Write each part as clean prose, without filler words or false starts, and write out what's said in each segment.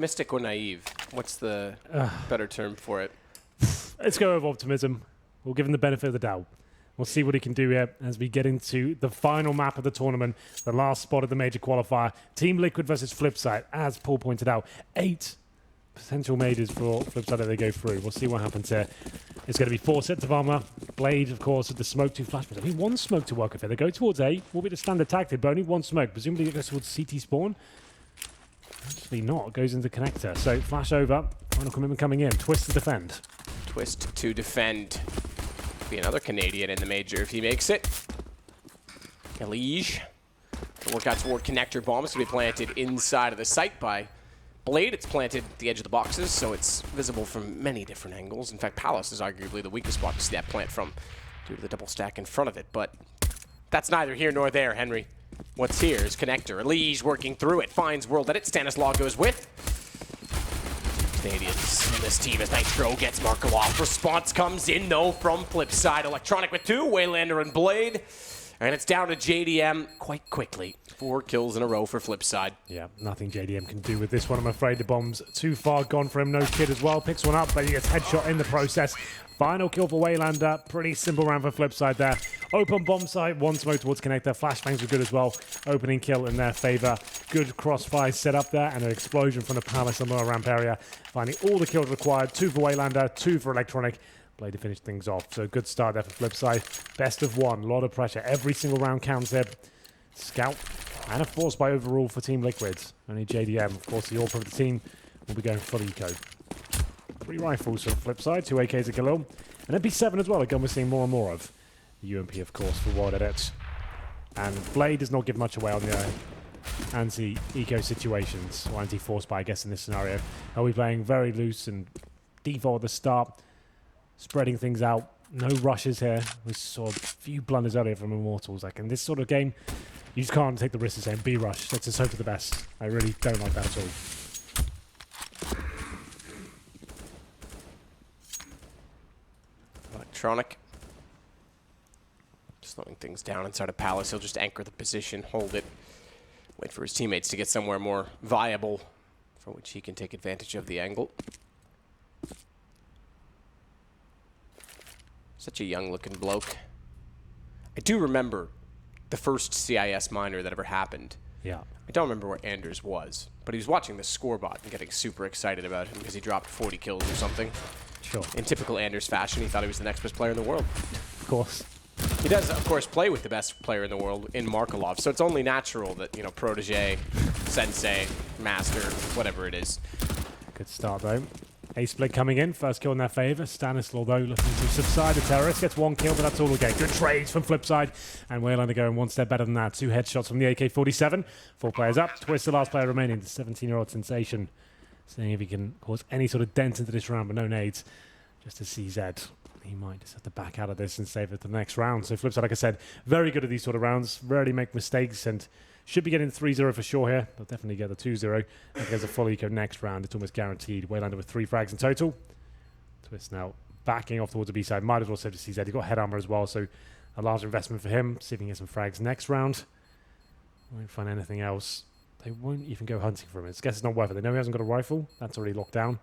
Optimistic or naive? What's the better term for it? Let's go with optimism. We'll give him the benefit of the doubt. We'll see what he can do here as we get into the final map of the tournament, the last spot of the major qualifier. Team Liquid versus FlipSid, as Paul pointed out. 8 potential majors for FlipSid that they go through. We'll see what happens here. It's going to be 4 sets of armor. Blade, of course, with the smoke, 2 flashbangs. Only 1 smoke to work with here. They go towards A. Will be the standard tactic, but only 1 smoke. Presumably it goes towards CT spawn. Actually not. It goes into connector. So flash over. Final commitment coming in. Twist to defend. Twist to defend. Be another Canadian in the major if he makes it. Mirage. The work out toward connector bombs to be planted inside of the site by Blade. It's planted at the edge of the boxes, so it's visible from many different angles. In fact, Palace is arguably the weakest spot to see that plant from due to the double stack in front of it. But that's neither here nor there, Henry. What's here is connector. Mirage working through it. Finds world edit. Stanislaw goes with Canadians in this team as Nitro gets Markov. Response comes in, though, from FlipSid. Electronic with 2, Waylander and Blade. And it's down to JDM quite quickly. 4 kills in a row for FlipSid. Yeah, nothing JDM can do with this one, I'm afraid. The bomb's too far gone for him. No kid as well. Picks one up, but he gets headshot in the process. Final kill for Waylander. Pretty simple round for FlipSid there. Open bomb site, 1 smoke towards connector. Flashbangs were good as well. Opening kill in their favor. Good crossfire set up there, and an explosion from the Palace on the ramp area. Finding all the kills required. 2 for Waylander, 2 for Electronic. Blade to finish things off. So good start there for FlipSid. Best of 1. A lot of pressure. Every single round counts there. Scout and a force by overall for Team Liquid. Only JDM, of course, the all-pro of the team, will be going full eco. 3 rifles for FlipSid, 2 AKs a Galil, and MP7 as well, a gun we're seeing more and more of. The UMP, of course, for World Edit. And Blade does not give much away on the anti-eco situations, or anti-force by, I guess, in this scenario. He'll be playing very loose and default at the start, spreading things out. No rushes here. We saw a few blunders earlier from Immortals. Like in this sort of game, you just can't take the risk of saying B rush. Let's just hope for the best. I really don't like that at all. Electronic. Slowing things down inside of Palace. He'll just anchor the position, hold it, wait for his teammates to get somewhere more viable for which he can take advantage of the angle. Such a young-looking bloke. I do remember the first CIS minor that ever happened. Yeah. I don't remember where Anders was, but he was watching the scorebot and getting super excited about him because he dropped 40 kills or something. Sure. In typical Anders fashion, he thought he was the next best player in the world. Of course. He does, of course, play with the best player in the world in Markov, so it's only natural that, you know, protege, sensei, master, whatever it is. Good start, though. A-split coming in. First kill in their favor. Stanislaw, though, looking to subside. The terrorist gets 1 kill, but that's all we'll get. Good trades from FlipSid. And Waylander going 1 step better than that. 2 headshots from the AK-47. 4 players up. Twist, the last player remaining. The 17-year-old sensation. Seeing if he can cause any sort of dent into this round, but no nades. Just a CZ. He might just have to back out of this and save it to the next round. So FlipSid, like I said, very good at these sort of rounds. Rarely make mistakes and should be getting 3-0 for sure here. They'll definitely get the 2-0. If there's a full eco next round, it's almost guaranteed. Waylander with 3 frags in total. Twist now backing off towards the B side. Might as well save the CZ. He's got head armor as well, so a large investment for him. See if he can get some frags next round. Won't find anything else. They won't even go hunting for him. I guess it's not worth it. They know he hasn't got a rifle. That's already locked down.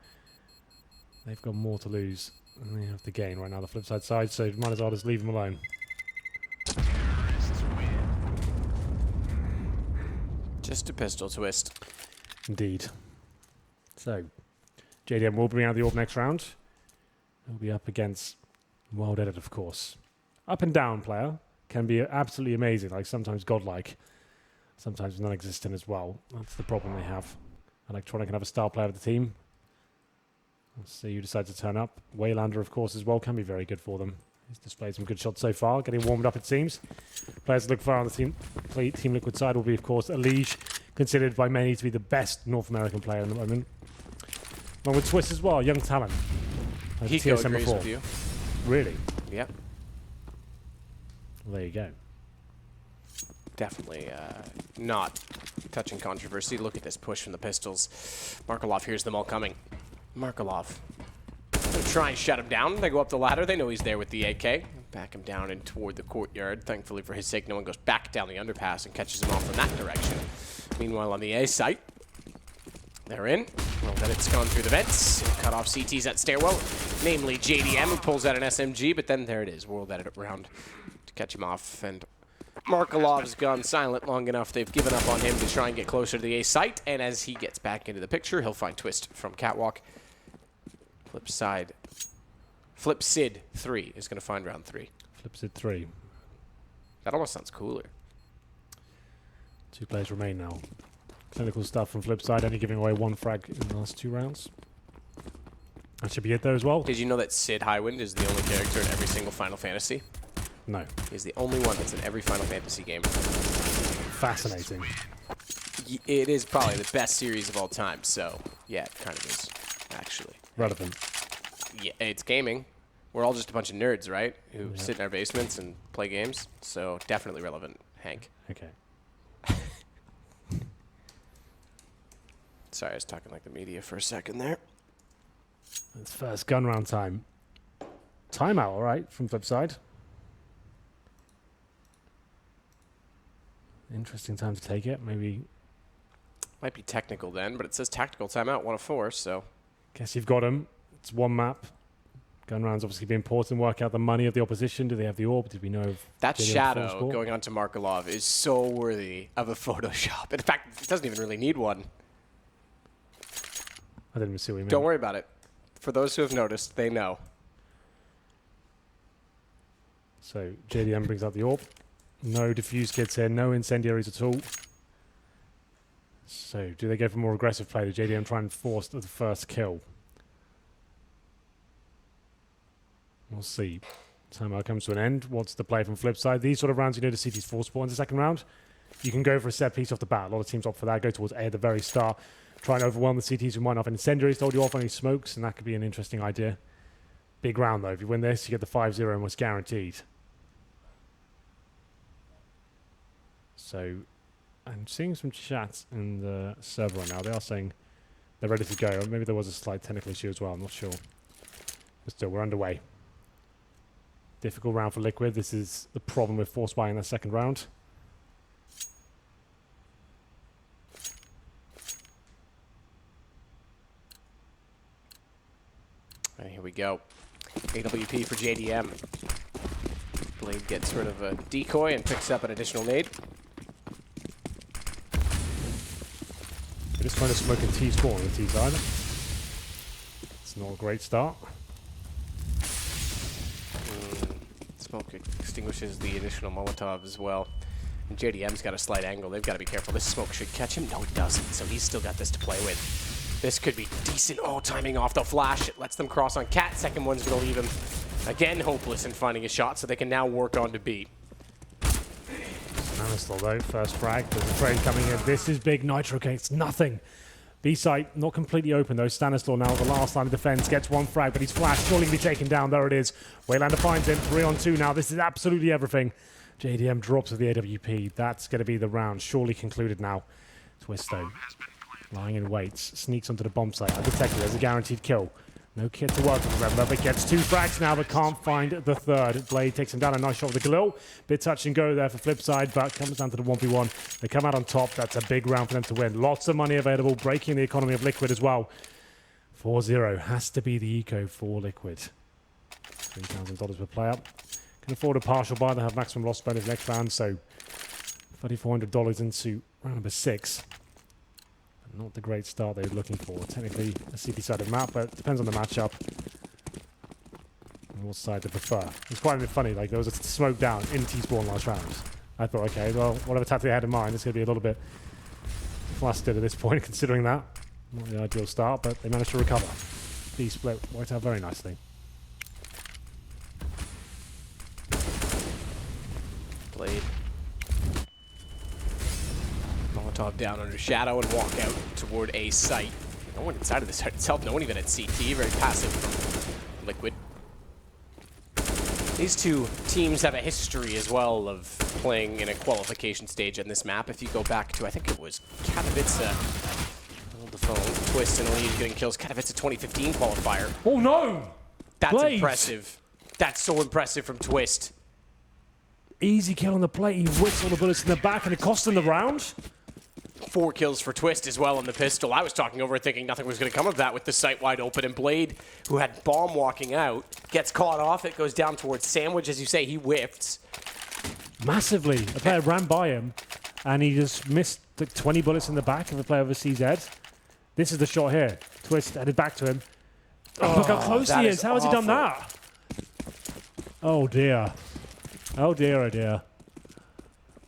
They've got more to lose than they have to gain right now, the FlipSid side, so might as well just leave him alone. Just a pistol twist. Indeed. So, JDM will bring out the orb next round. He'll be up against Wild Edit, of course. Up and down player. Can be absolutely amazing, like sometimes godlike. Sometimes non-existent as well. That's the problem they have. Electronic can have a star player of the team. Let's see who decides to turn up. Waylander, of course, as well, can be very good for them. He's displayed some good shots so far, getting warmed up, it seems. Players to look for on the Team Liquid side will be, of course, Mirage, considered by many to be the best North American player at the moment. Along with Twist as well, young talent. He agrees with you. Really? Yep. Well, there you go. Definitely not touching controversy. Look at this push from the pistols. Markov hears them all coming. Markov. Try and shut him down. They go up the ladder. They know he's there with the AK. Back him down and toward the courtyard. Thankfully for his sake, no one goes back down the underpass and catches him off from that direction. Meanwhile, on the A site, They're in. Well, then it's gone through the vents. Cut off CT's at stairwell, namely JDM, who pulls out an SMG, but then there it is. World edit round to catch him off. And Markelov's gone silent long enough. They've given up on him to try and get closer to the A site. And as he gets back into the picture, he'll find Twist from Catwalk. FlipSid3 is going to find round 3. FlipSid3. That almost sounds cooler. 2 players remain now. Clinical stuff from FlipSid, only giving away 1 frag in the last 2 rounds. That should be it though as well. Did you know that Sid Highwind is the only character in every single Final Fantasy? No. He's the only one that's in every Final Fantasy game. Fascinating. It is probably the best series of all time, so yeah, it kind of is, actually. Relevant. Yeah, it's gaming. We're all just a bunch of nerds, right? Who sit in our basements and play games, so definitely relevant, Hank. Okay. Sorry, I was talking like the media for a second there. It's first gun round time. Timeout, all right, from FlipSid. Interesting time to take it. Maybe. Might be technical then, but it says tactical timeout, 1 of 4, so. Guess you've got him. It's 1 map. Gun rounds obviously be important. Work out the money of the opposition. Do they have the orb? Did we know if that shadow going on to Markelov is so worthy of a Photoshop. In fact, it doesn't even really need one. I didn't even see what you meant. Don't worry about it. For those who have noticed, they know. So JDM brings out the orb. No diffuse kits here, no incendiaries at all. So do they go for more aggressive play? Do JDM try and force the first kill? We'll see. Timeout comes to an end. What's the play from FlipSid? These sort of rounds, you know, the CT's force spawn in the second round. You can go for a set piece off the bat. A lot of teams opt for that. Go towards A at the very start. Try and overwhelm the CTs who might not have incendiaries to hold you off any smokes, and that could be an interesting idea. Big round, though. If you win this, you get the 5-0 almost guaranteed. So, I'm seeing some chats in the server right now. They are saying they're ready to go. Or maybe there was a slight technical issue as well. I'm not sure. But still, we're underway. Difficult round for Liquid. This is the problem with force buy in the second round. And here we go. AWP for JDM. Blade gets rid of a decoy and picks up an additional nade. They're just trying to smoke a T-spawn on the T side. It's not a great start. Smoke extinguishes the additional Molotov as well. And JDM's got a slight angle. They've got to be careful. This smoke should catch him. No, it doesn't. So he's still got this to play with. This could be decent. Oh, timing off the flash. It lets them cross on Cat. Second one's going to leave him, again, hopeless in finding a shot, so they can now work on to B. Stanislaw, though, first frag. There's a trade coming in. This is big. Nitro Gates, nothing. B site not completely open, though. Stanislaw now, the last line of defense, gets 1 frag, but he's flashed. Surely be taken down. There it is. Waylander finds him. 3-on-2 now. This is absolutely everything. JDM drops with the AWP. That's going to be the round. Surely concluded now. Twist, though, lying in wait. Sneaks onto the bomb site. Undetected. There's a guaranteed kill. No kit to work with, remember, but gets 2 frags now, but can't find the third. Blade takes him down. A nice shot with the Galil. Bit touch and go there for FlipSid, but comes down to the 1v1. They come out on top. That's a big round for them to win. Lots of money available, breaking the economy of Liquid as well. 4-0 has to be the eco for Liquid. $3,000 per player. Can afford a partial buy. They have maximum loss bonus next round, so $3,400 into round number 6. Not the great start they were looking for. Technically a CT-sided map, but it depends on the matchup and what side they prefer. It's quite a bit funny, like there was a smoke down in T-spawn last round. I thought, okay, well, whatever tactic they had in mind, it's going to be a little bit flustered at this point, considering that. Not the ideal start, but they managed to recover. B-split worked out very nicely. Blade. Molotov down under shadow and walk out toward A site. No one inside of the site itself, no one even at CT. Very passive from Liquid. These two teams have a history as well of playing in a qualification stage on this map. If you go back to, I think it was Katowice, hold the phone, Twist and Lead getting kills, Katowice 2015 qualifier. Oh no! That's Blade. impressive. That's so impressive from Twist. Easy kill on the plate. He whips all the bullets in the back and it cost him the round. 4 kills for Twist as well in the pistol. I was talking over it thinking nothing was going to come of that with the site wide open. And Blade, who had bomb walking out, gets caught off. It goes down towards Sandwich. As you say, he whiffs. Massively. A player ran by him, and he just missed like 20 bullets in the back of a player over CZ. This is the shot here. Twist headed back to him. Oh, look how close he is. How has he done that? Oh, dear. Oh, dear, oh, dear.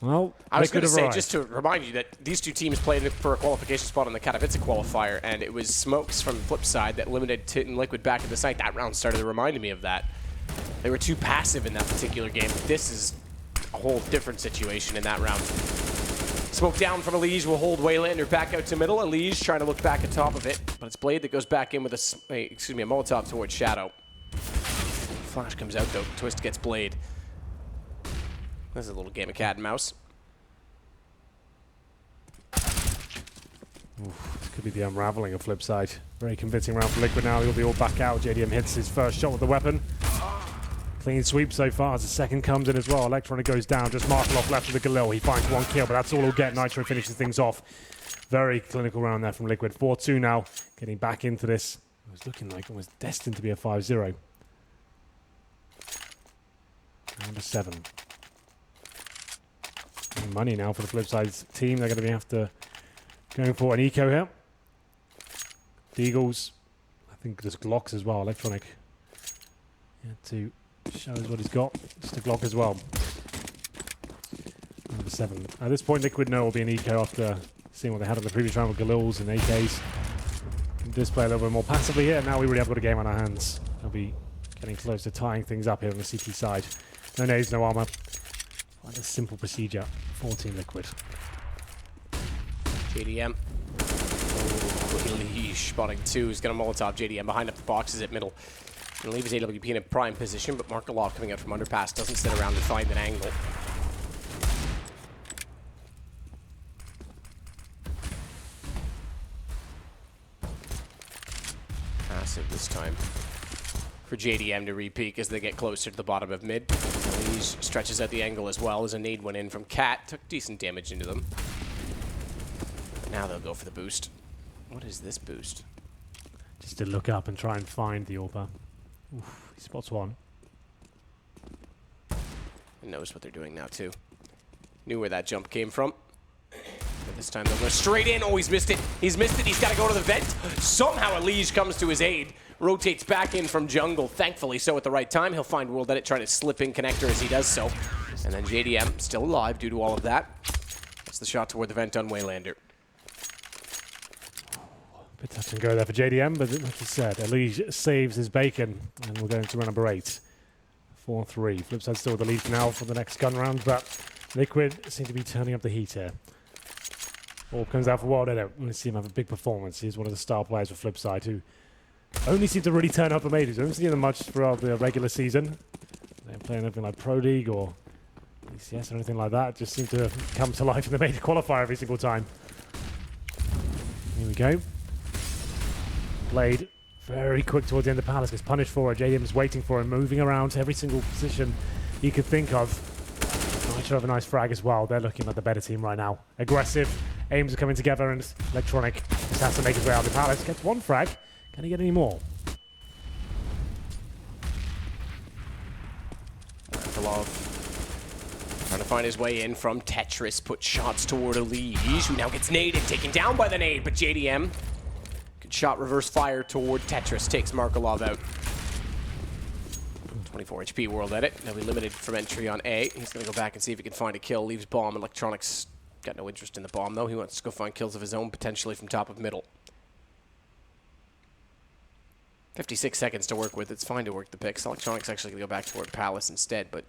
Well, I was going to say, just to remind you, that these two teams played for a qualification spot on the Katowice qualifier, and it was Smokes from FlipSid that limited Tit and Liquid back at the site. That round started reminding me of that. They were too passive in that particular game. This is a whole different situation in that round. Smoke down from Elige will hold Waylander back out to middle. Elige trying to look back at top of it, but it's Blade that goes back in with a Molotov towards Shadow. Flash comes out though. Twist gets Blade. This is a little game of cat and mouse. Oof, this could be the unraveling of FlipSid. Very convincing round for Liquid now. He'll be all back out. JDM hits his first shot with the weapon. Clean sweep so far as the second comes in as well. Electronic goes down. Just Markelov left with the Galil. He finds 1 kill, but that's all he'll get. Nitro finishes things off. Very clinical round there from Liquid. 4-2 now. Getting back into this. It was looking like it was destined to be a 5-0. Round 7. Money now for the FlipSide's team. They're going to be after going for an eco here. Deagles, I think there's Glocks as well. Electronic, to show us what he's got. Just a Glock as well. Number 7. At this point, Liquid know will be an eco after seeing what they had on the previous round with Galils and AKs. Can display a little bit more passively here. Now we really have got a game on our hands. They'll be getting close to tying things up here on the CT side. No nades, no armor. Quite a simple procedure. 14 Liquid. JDM. Oh, Elige spotting 2. He's going to Molotov JDM behind up the boxes at middle. And leave his AWP in a prime position, but Markelov coming out from underpass doesn't sit around and find an angle. Passive this time for JDM to re-peek as they get closer to the bottom of mid. Elige stretches out the angle as well as a nade went in from Cat. Took decent damage into them. But now they'll go for the boost. What is this boost? Just to look up and try and find the AWP. Oof, he spots 1. And knows what they're doing now too. Knew where that jump came from. But this time they'll go straight in. Oh, he's missed it. He's missed it. He's got to go to the vent. Somehow Elige comes to his aid. Rotates back in from jungle, thankfully so at the right time. He'll find World Edit trying to slip in connector as he does so. And then JDM still alive due to all of that. That's the shot toward the vent on Waylander. Bit touch and go there for JDM, but like you said, Elige saves his bacon, and we'll go into round number 8. 4-3. FlipSide still with the lead now for the next gun round, but Liquid seem to be turning up the heat here. Orb comes out for World Edit. Let's see him have a big performance. He's one of the star players for FlipSide who only seem to really turn up at majors. I haven't seen them much throughout the regular season. They're playing anything like Pro League or ECS or anything like that. Just seem to come to life in the major qualifier every single time. Here we go. Blade very quick towards the end of Palace. Gets punished for it. JDM is waiting for him, moving around to every single position he could think of. Nitro have a nice frag as well. They're looking like the better team right now. Aggressive. Aims are coming together and Electronic just has to make his way out of Palace. Gets 1 frag. Can he get any more? Markelov trying to find his way in from Tetris. Put shots toward Elige, who now gets naded. Taken down by the nade, but JDM. Good shot, reverse fire toward Tetris. Takes Markelov out. 24 HP World Edit. They'll be limited from entry on A. He's going to go back and see if he can find a kill. Leaves bomb. Electronics got no interest in the bomb, though. He wants to go find kills of his own, potentially from top of middle. 56 seconds to work with. It's fine to work the picks. Electronics actually going to go back toward Palace instead, but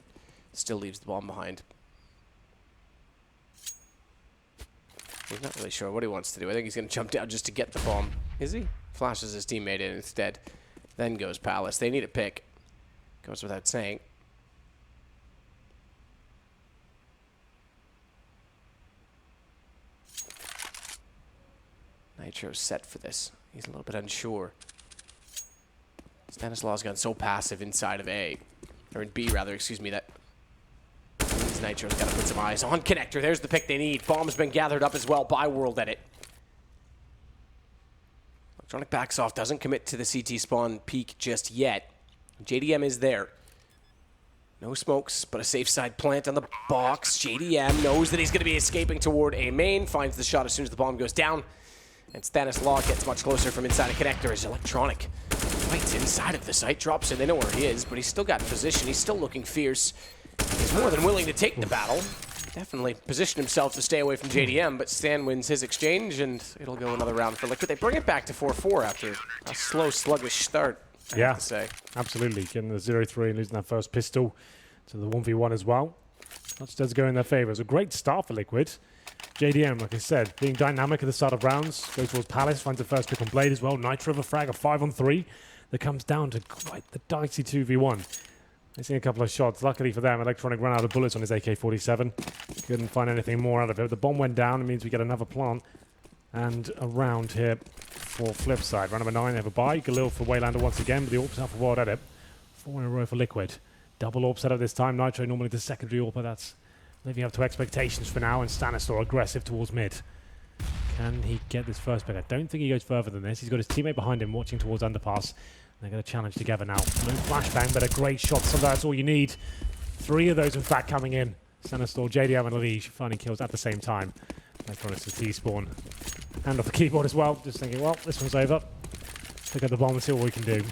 still leaves the bomb behind. He's not really sure what he wants to do. I think he's going to jump down just to get the bomb. Is he? Flashes his teammate in instead. Then goes Palace. They need a pick. Goes without saying. Nitro's set for this. He's a little bit unsure. Stanislaw's gone so passive inside of A. Or in B, rather, excuse me, that as Nitro's got to put some eyes on Connector. There's the pick they need. Bomb's been gathered up as well by World Edit. Electronic backs off, doesn't commit to the CT spawn peak just yet. JDM is there. No smokes, but a safe side plant on the box. JDM knows that he's going to be escaping toward a main, finds the shot as soon as the bomb goes down. And Stanislaw gets much closer from inside a Connector as Electronic fights inside of the site, drops in. They know where he is, but he's still got position. He's still looking fierce. He's more than willing to take the battle. Definitely positioned himself to stay away from JDM, but Stan wins his exchange, and it'll go another round for Liquid. They bring it back to 4-4 after a slow, sluggish start, I have to say. Absolutely. Getting the 0-3 and losing that first pistol to the 1v1 as well. Much does go in their favor. It's a great start for Liquid. JDM, like I said, being dynamic at the start of rounds, goes towards Palace, finds the first pick on Blade as well. Nitro with a frag, a 5-on-3 that comes down to quite the dicey 2v1. They've seen a couple of shots. Luckily for them, Electronic ran out of bullets on his AK-47. Couldn't find anything more out of it. The bomb went down. It means we get another plant and a round here for FlipSid. Round number 9, they have a buy. Galil for Waylander once again, but the AWP's out for World Edit. 4 in a row for Liquid. Double AWP setup this time. Nitro normally the secondary AWP, but that's living up to expectations for now, and Stanislaw aggressive towards mid. Can he get this first pick? I don't think he goes further than this. He's got his teammate behind him watching towards underpass. They're going to challenge together now. No flashbang, but a great shot. So that's all you need. 3 of those, in fact, coming in. Stanislaw, JDM, and Mirage finding kills at the same time. Electronics to T-spawn. Hand off the keyboard as well. Just thinking, well, this one's over. Pick up the bomb and see what we can do.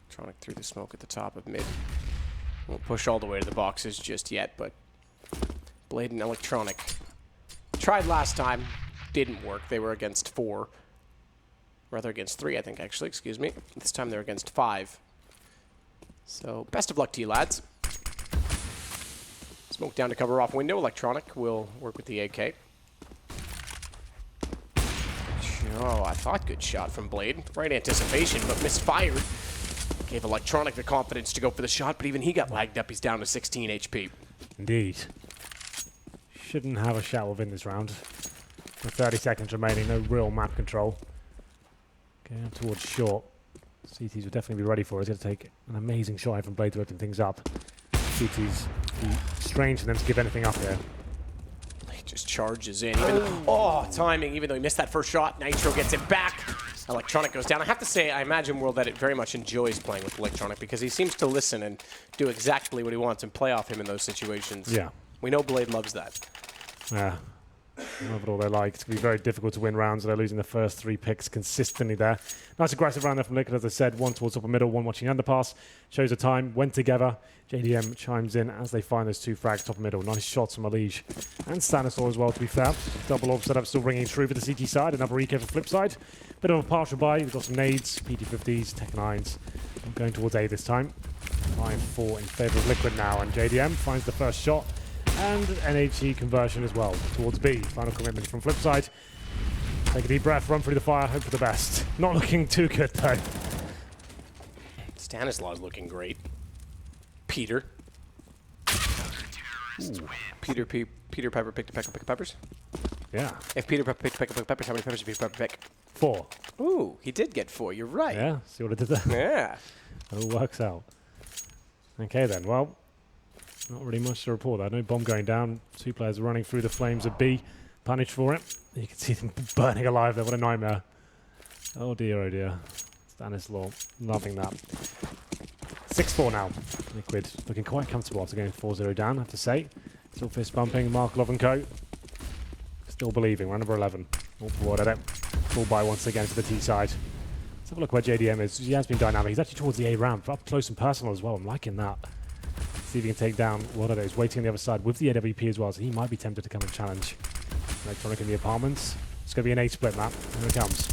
Electronic through the smoke at the top of mid. Won't push all the way to the boxes just yet, but Blade and Electronic tried last time. Didn't work. They were against 4. Rather against 3, I think, actually. Excuse me. This time they're against 5. So, best of luck to you, lads. Smoke down to cover off window. Electronic will work with the AK. Oh, I thought good shot from Blade. Right anticipation, but misfired. Gave Electronic the confidence to go for the shot, but even he got lagged up. He's down to 16 HP. Indeed. Shouldn't have a shot within this round. With 30 seconds remaining, no real map control. Going up towards short. CTs will definitely be ready for it. He's going to take an amazing shot from Blade to open things up. CTs, strange for them to give anything up here. He just charges in. Timing, even though he missed that first shot. Nitro gets it back. Electronic goes down. I have to say, I imagine World Edit very much enjoys playing with Electronic because he seems to listen and do exactly what he wants and play off him in those situations. Yeah. We know Blade loves that. Yeah. Love it all they like. It's going to be very difficult to win rounds. They're losing the first 3 picks consistently there. Nice aggressive round there from Liquid, as I said. 1 towards upper middle, 1 watching underpass. Shows the time. Went together. JDM chimes in as they find those 2 frags top middle. Nice shots from Mirage and Stanislaw as well, to be fair. Double AWP setup still ringing true for the CT side. Another EK for FlipSid. Bit of a partial buy. We've got some nades, PT50s, Tech 9s. I'm going towards A this time. 5-4 in favour of Liquid now. And JDM finds the first shot. And NHE conversion as well towards B. Final commitment from FlipSid. Take a deep breath, run through the fire, hope for the best. Not looking too good though. Stanislaw's looking great. Peter. Ooh. Peter Pepper picked a peck of peppers. Yeah. If Peter Pepper picked a peck of peppers, how many peppers did Peter Pepper pick? 4. Ooh, he did get 4. You're right. Yeah, see what I did there? Yeah. It all works out. Okay then, well, not really much to report there. No bomb going down. 2 players running through the flames of B. Punished for it. You can see them burning alive there. What a nightmare. Oh dear, oh dear. Stanislaw, loving that. 6-4 now. Liquid looking quite comfortable after going 4-0 down, I have to say. Still fist bumping. Mark Love and co. Still believing. Round number 11. All forward at it. Full buy once again to the T side. Let's have a look where JDM is. He has been dynamic. He's actually towards the A ramp. Up close and personal as well. I'm liking that. See if he can take down what are those. Waiting on the other side with the AWP as well, so he might be tempted to come and challenge. Electronic in the apartments. It's going to be an A split map. Here it comes.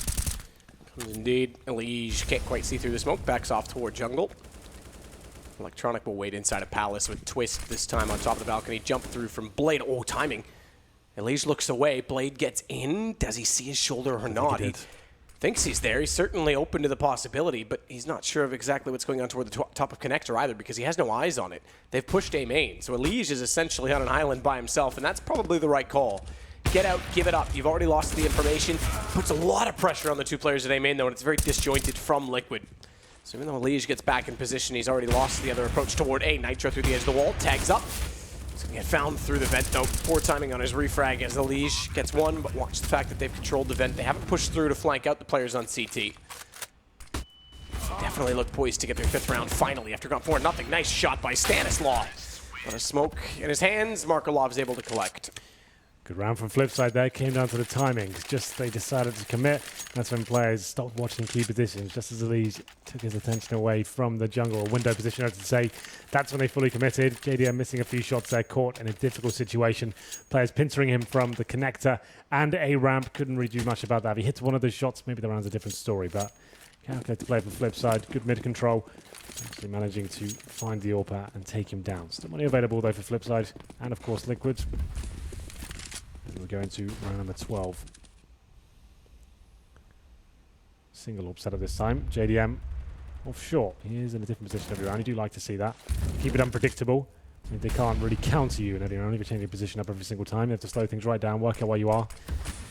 Comes indeed. Elige can't quite see through the smoke. Backs off toward jungle. Electronic will wait inside a Palace with Twist this time on top of the balcony. Jump through from Blade. Oh, timing. Elige looks away. Blade gets in. Does he see his shoulder or not? He thinks he's there. He's certainly open to the possibility, but he's not sure of exactly what's going on toward the top of Connector either because he has no eyes on it. They've pushed A main, so Elige is essentially on an island by himself, and that's probably the right call. get out, give it up. You've already lost the information. Puts a lot of pressure on the two players at A main, though, and it's very disjointed from Liquid. So even though Mirage gets back in position, he's already lost the other approach toward A. Nitro through the edge of the wall, tags up. He's gonna get found through the vent, though. Poor timing on his refrag as Mirage gets one, but watch the fact that they've controlled the vent. They haven't pushed through to flank out the players on CT. Definitely look poised to get their 5th round finally after going 4-0. Nice shot by Stanislaw. But a smoke in his hands, Markolov's able to collect. Good round from FlipSid there. Came down to the timing. Just they decided to commit. That's when players stopped watching key positions. Just as Elise took his attention away from the jungle, or window position, I have to say. That's when they fully committed. JDM missing a few shots there, caught in a difficult situation. Players pincering him from the connector and a ramp. Couldn't really do much about that. If he hits one of those shots, maybe the round's a different story. But calculated play from FlipSid. Good mid control. Actually managing to find the AWP and take him down. Still money available though for FlipSid. And of course Liquid. And we're going to round number 12. Single AWP setup this time. JDM off short. He is in a different position every round. You do like to see that. Keep it unpredictable. I mean, they can't really counter you in every round if you change your position up every single time. You have to slow things right down, work out where you are,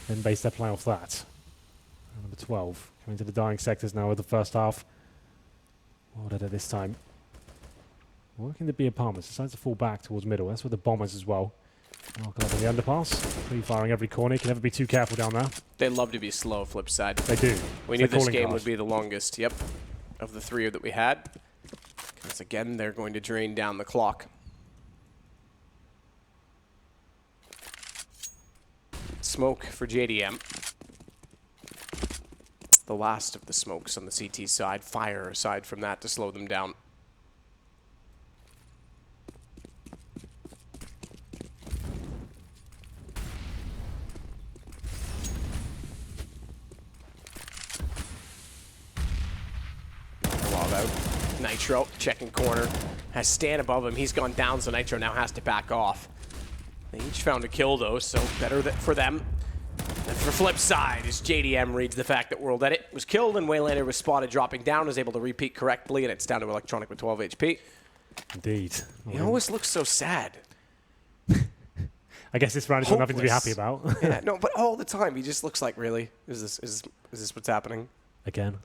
then base their play off that. Round number 12. Coming to the dying sectors now with the first half. What did it this time? Working the B apartments. Decides to fall back towards middle. That's with the bombers as well. Knock up on the underpass. Free-firing every corner. You can never be too careful down there. They love to be slow, FlipSid. They do. We knew this game would be the longest, yep, of the 3 that we had. Because again, they're going to drain down the clock. Smoke for JDM. The last of the smokes on the CT side. Fire aside from that to slow them down. Out. Nitro checking corner, has Stan above him. He's gone down, so Nitro now has to back off. They each found a kill though, so better for them. And for FlipSid, as JDM reads the fact that World Edit was killed and Waylander was spotted dropping down, was able to repeat correctly, and it's down to Electronic with 12 HP. Indeed. He always looks so sad. I guess this round is nothing to be happy about. Yeah, no, but all the time he just looks like, really? Is this what's happening? Again.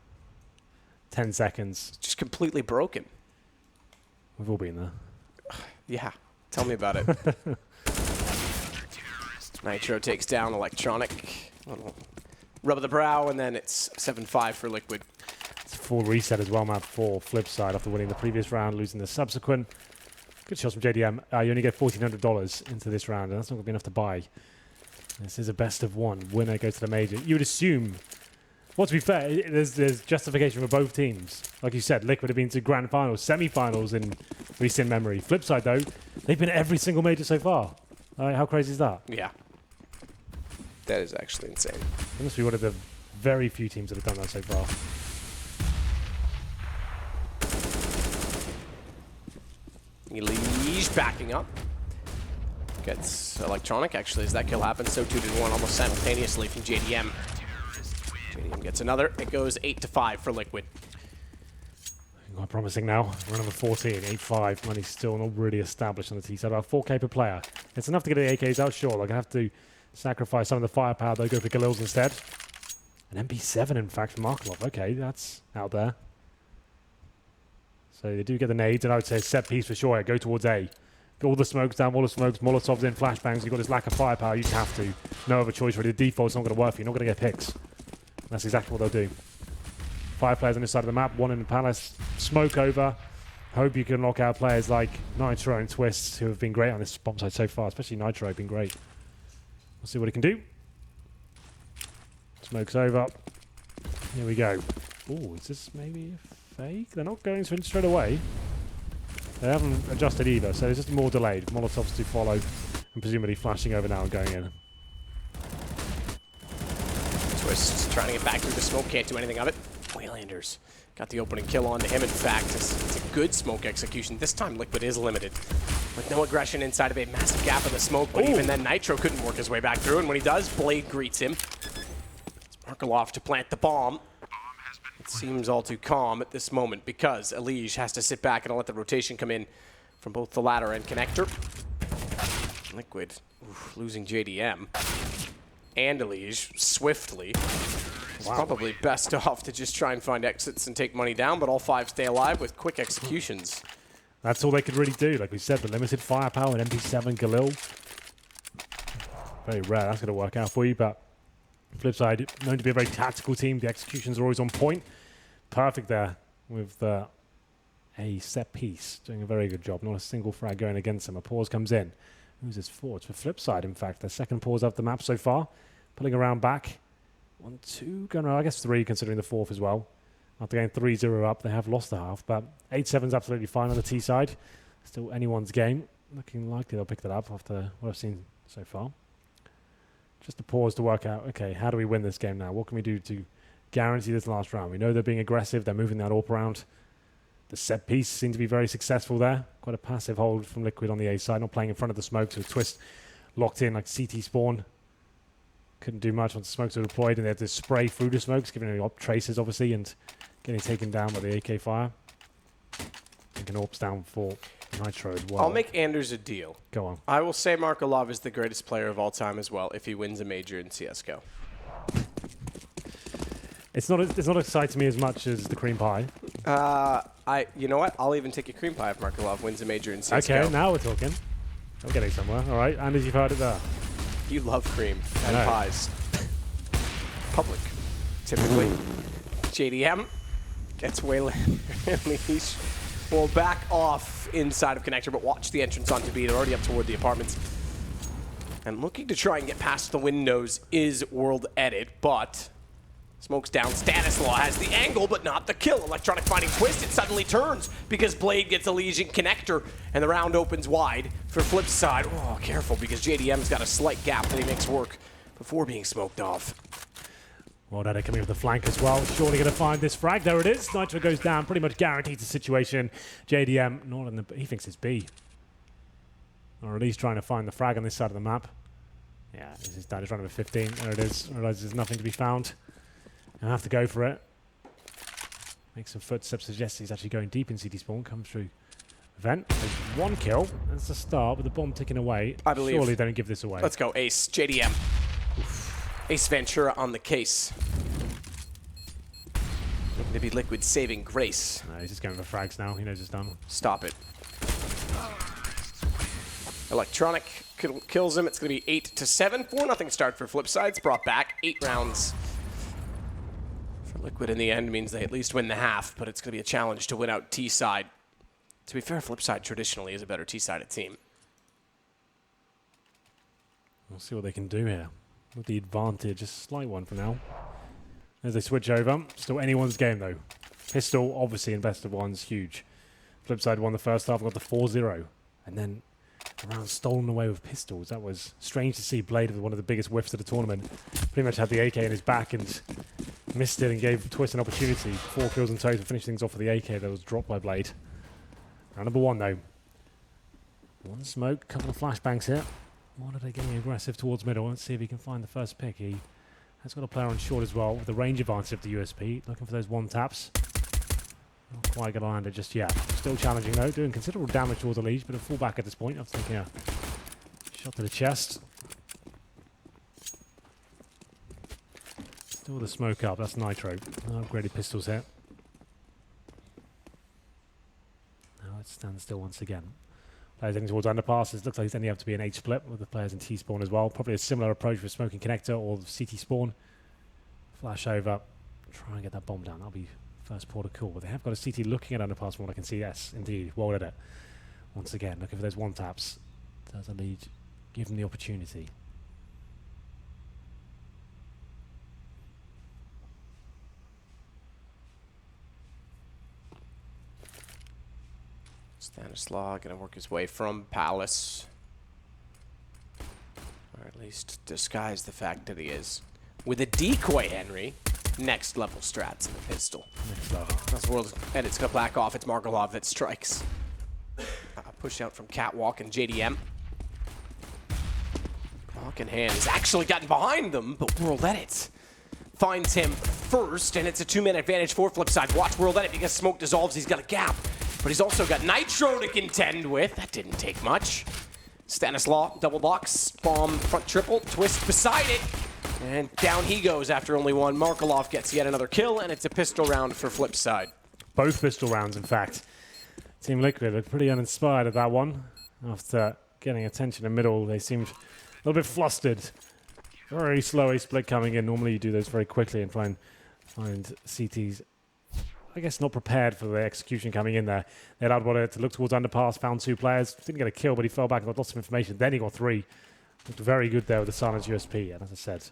10 seconds. Just completely broken. We've all been there. Yeah, tell me about it. Nitro takes down Electronic. Rub of the brow, and then it's 7-5 for Liquid. It's a full reset as well, map for FlipSid after winning the previous round, losing the subsequent. Good shots from JDM. You only get $1,400 into this round, and that's not going to be enough to buy. This is a best of one. Winner goes to the major. You would assume... Well, to be fair, there's justification for both teams. Like you said, Liquid have been to grand finals, semi-finals in recent memory. FlipSid, though, they've been at every single major so far. How crazy is that? Yeah. That is actually insane. They must be one of the very few teams that have done that so far. Mirage backing up. Gets Electronic, actually, as that kill happens. So 2-1 almost simultaneously from JDM. JDM gets another. It goes 8-5 for Liquid. Quite promising now. We're number 14, 8-5. Money's still not really established on the T side. About 4K per player. It's enough to get the AKs out, sure. They're going to have to sacrifice some of the firepower. They'll go for Galils instead. An MP7, in fact, for Markolov. Okay, that's out there. So they do get the nades, and I would say set piece for sure. Go towards A. Get all the smokes down, all the smokes, Molotovs in, flashbangs. You've got this lack of firepower. You just have to. No other choice really. The default's not going to work for you. You're not going to get picks. That's exactly what they'll do. 5 players on this side of the map, 1 in the palace. Smoke over. Hope you can lock out players like Nitro and Twist, who have been great on this bomb side so far, especially Nitro, been great. We'll see what he can do. Smoke's over. Here we go. Oh, is this maybe a fake? They're not going to straight away. They haven't adjusted either, so it's just more delayed. Molotovs to follow, and presumably flashing over now and going in. Twist trying to get back through the smoke, can't do anything of it. Waylanders got the opening kill onto him. In fact, it's a good smoke execution. This time Liquid is limited. With no aggression inside of a massive gap in the smoke, but even then Nitro couldn't work his way back through, and when he does, Blade greets him. It's Markolov to plant the bomb. It seems all too calm at this moment because Elige has to sit back and let the rotation come in from both the ladder and connector. Liquid losing JDM and Elige swiftly. It's probably best off to just try and find exits and take money down, but all 5 stay alive with quick executions. That's all they could really do. Like we said, the limited firepower and MP7 Galil. Very rare. That's going to work out for you, but FlipSid, known to be a very tactical team. The executions are always on point. Perfect there with a set piece. Doing a very good job. Not a single frag going against him. A pause comes in. Who's this for? It's for FlipSid, in fact. Their second pause off the map so far. Pulling around back. 1, 2, going around, I guess 3, considering the 4th as well. After going 3-0 up, they have lost the half, but 8-7's absolutely fine on the T side. Still anyone's game. Looking likely they'll pick that up after what I've seen so far. Just a pause to work out, okay, how do we win this game now? What can we do to guarantee this last round? We know they're being aggressive. They're moving that AWP around. The set piece seemed to be very successful there. Quite a passive hold from Liquid on the A side, not playing in front of the smoke, so twist locked in like CT spawn. Couldn't do much once the smokes were deployed, and they had to spray through the smokes, giving them traces, obviously, and getting taken down by the AK fire. Taking AWPs down for Nitro as well. I'll make Anders a deal. Go on. I will say Markolov is the greatest player of all time as well if he wins a major in CSGO. It's not exciting me as much as the cream pie. You know what? I'll even take a cream pie if Markolov wins a major in CSGO. Okay, now we're talking. I'm getting somewhere. All right, Anders, you've heard it there. You love cream and pies. Public, typically. JDM gets Wayland and Leash. Will back off inside of Connector, but watch the entrance onto B. They're already up toward the apartments. And looking to try and get past the windows is World Edit, but smokes down. Stanislaw has the angle, but not the kill. Electronic finding Twist. It suddenly turns because Blade gets a Legion Connector, and the round opens wide for FlipSid. Oh, careful, because JDM's got a slight gap that he makes work before being smoked off. Well, Edit coming with the flank as well. Surely going to find this frag. There it is. Nitro goes down. Pretty much guarantees the situation. JDM, not in the... He thinks it's B. Or at least trying to find the frag on this side of the map. Yeah, this is down. He's running with 15. There it is. Realizes there's nothing to be found. I have to go for it. Makes some footsteps, suggests he's actually going deep in CT spawn. Comes through vent. There's 1 kill. That's the start with the bomb ticking away. I believe. Surely don't give this away. Let's go, Ace. JDM. Oof. Ace Ventura on the case. Looking to be Liquid saving grace. No, he's just going for frags now. He knows it's done. Stop it. Electronic kills him. It's going to be 8-7. 4-0 start for FlipSid. It's brought back. 8 rounds. Liquid in the end means they at least win the half, but it's going to be a challenge to win out T-side. To be fair, FlipSid traditionally is a better T-sided team. We'll see what they can do here. With the advantage, a slight one for now. As they switch over, still anyone's game though. Pistol, obviously in best of ones, huge. FlipSid won the first half, got the 4-0. And then a round stolen away with pistols. That was strange to see. Blade with one of the biggest whiffs of the tournament. Pretty much had the AK in his back and missed it and gave Twist an opportunity. 4 kills in total to finish things off with the AK that was dropped by Blade. Round number 1 though. 1 smoke, couple of flashbangs here. Why are they getting aggressive towards middle? Let's see if he can find the first pick. He has got a player on short as well with the range advantage of the USP. Looking for those 1 taps. Not quite going to land it just yet. Still challenging though, doing considerable damage towards the Liege, but a full back at this point. I was taking a shot to the chest. Still the smoke up, that's Nitro. Upgraded pistols here. Now let's stand still once again. Players heading towards underpasses. Looks like it's ending up to be an H split with the players in T spawn as well. Probably a similar approach with smoking connector or CT spawn. Flash over, try and get that bomb down. That'll be first port of call. But they have got a CT looking at underpass from what I can see. Yes, indeed. Well at it. Once again, looking for those 1 taps. Does a lead give them the opportunity? Stanislaw going to work his way from Palace. Or at least disguise the fact that he is. With a decoy, Henry. Next level strats in the pistol. Next level. That's World Edit's going to back off. It's Markolov that strikes. Push out from Catwalk and JDM. Hawk in hand has actually gotten behind them, but World Edit finds him first, and it's a 2-man advantage for FlipSid. Watch World Edit because smoke dissolves. He's got a gap. But he's also got Nitro to contend with. That didn't take much. Stanislaw, double box, bomb, front triple, twist beside it. And down he goes after only one. Markelov gets yet another kill, and it's a pistol round for FlipSid. Both pistol rounds, in fact. Team Liquid looked pretty uninspired at that one. After getting attention in the middle, they seemed a little bit flustered. Very slow A split coming in. Normally you do those very quickly and try and find CTs, I guess, not prepared for the execution coming in there. They allowed Water to look towards underpass, found 2 players. Didn't get a kill, but he fell back and got lots of information. Then he got 3. Looked very good there with the silence USP. And as I said,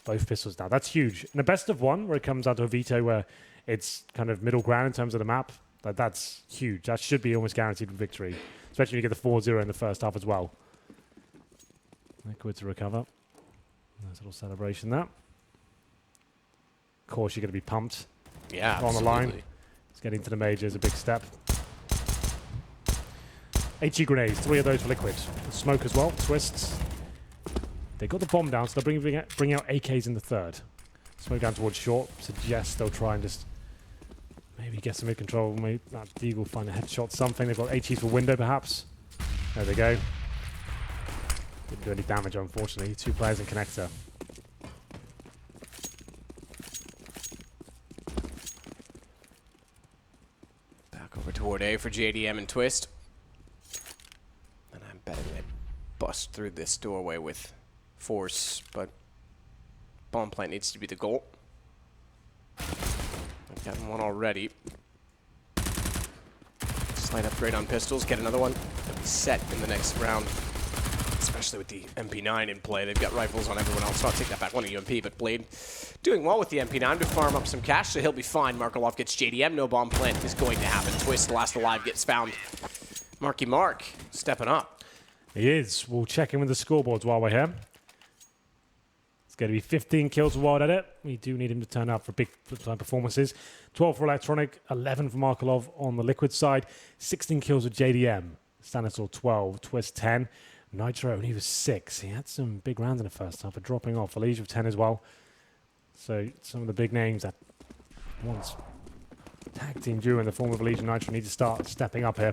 both pistols now. That's huge. In the best of 1, where it comes out to a veto where it's kind of middle ground in terms of the map, that's huge. That should be almost guaranteed victory, especially when you get the 4-0 in the first half as well. Liquid to recover. Nice little celebration there. Of course, you're going to be pumped. Yeah, on the line. It's getting to the major is a big step. HE grenades, 3 of those for Liquid. Smoke as well, twists. They got the bomb down, so they'll bring out AKs in the 3rd. Smoke down towards short. Suggest they'll try and just maybe get some mid-control. Maybe that Deagle will find a headshot, something. They've got HEs for window, perhaps. There they go. Didn't do any damage, unfortunately. 2 players in connector. Back over toward A for JDM and Twist. And I'm betting they bust through this doorway with force, but bomb plant needs to be the goal. I've gotten one already. Slight upgrade on pistols, get another one. They'll be set in the next round. Especially with the MP9 in play. They've got rifles on everyone else, so I'll take that back. One of UMP, but Blade doing well with the MP9 to farm up some cash, so he'll be fine. Markelov gets JDM. No bomb plant is going to happen. Twist, last alive, gets found. Marky Mark stepping up. He is. We'll check in with the scoreboards while we're here. It's going to be 15 kills for Wild Edit. We do need him to turn up for big performances. 12 for Electronic, 11 for Markelov on the Liquid side, 16 kills with JDM. Stanislaw 12, Twist 10. Nitro only was 6. He had some big rounds in the first half, but dropping off. Mirage with 10 as well. So some of the big names that once tag team duo in the form of Mirage and Nitro need to start stepping up here.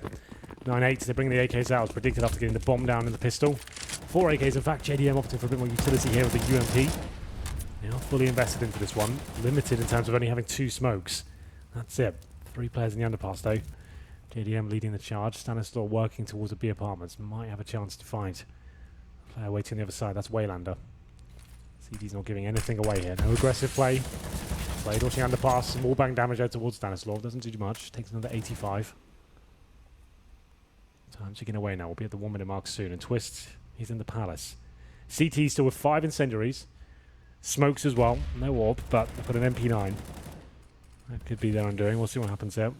9-8, they bring the AKs out as predicted after getting the bomb down in the pistol. 4 AKs, in fact, JDM opting for a bit more utility here with the UMP. They are fully invested into this one. Limited in terms of only having 2 smokes. That's it. 3 players in the underpass though. JDM leading the charge. Stanislaw working towards the B apartments. Might have a chance to find a player waiting on the other side. That's Waylander. CD's not giving anything away here. No aggressive play. Blade watching underpass. Some wallbang damage out towards Stanislaw. Doesn't do much. Takes another 85. Time ticking away now. We'll be at the 1-minute mark soon. And Twist, he's in the palace. CT still with 5 incendiaries. Smokes as well. No orb, but they put an MP9. That could be their undoing. We'll see what happens there.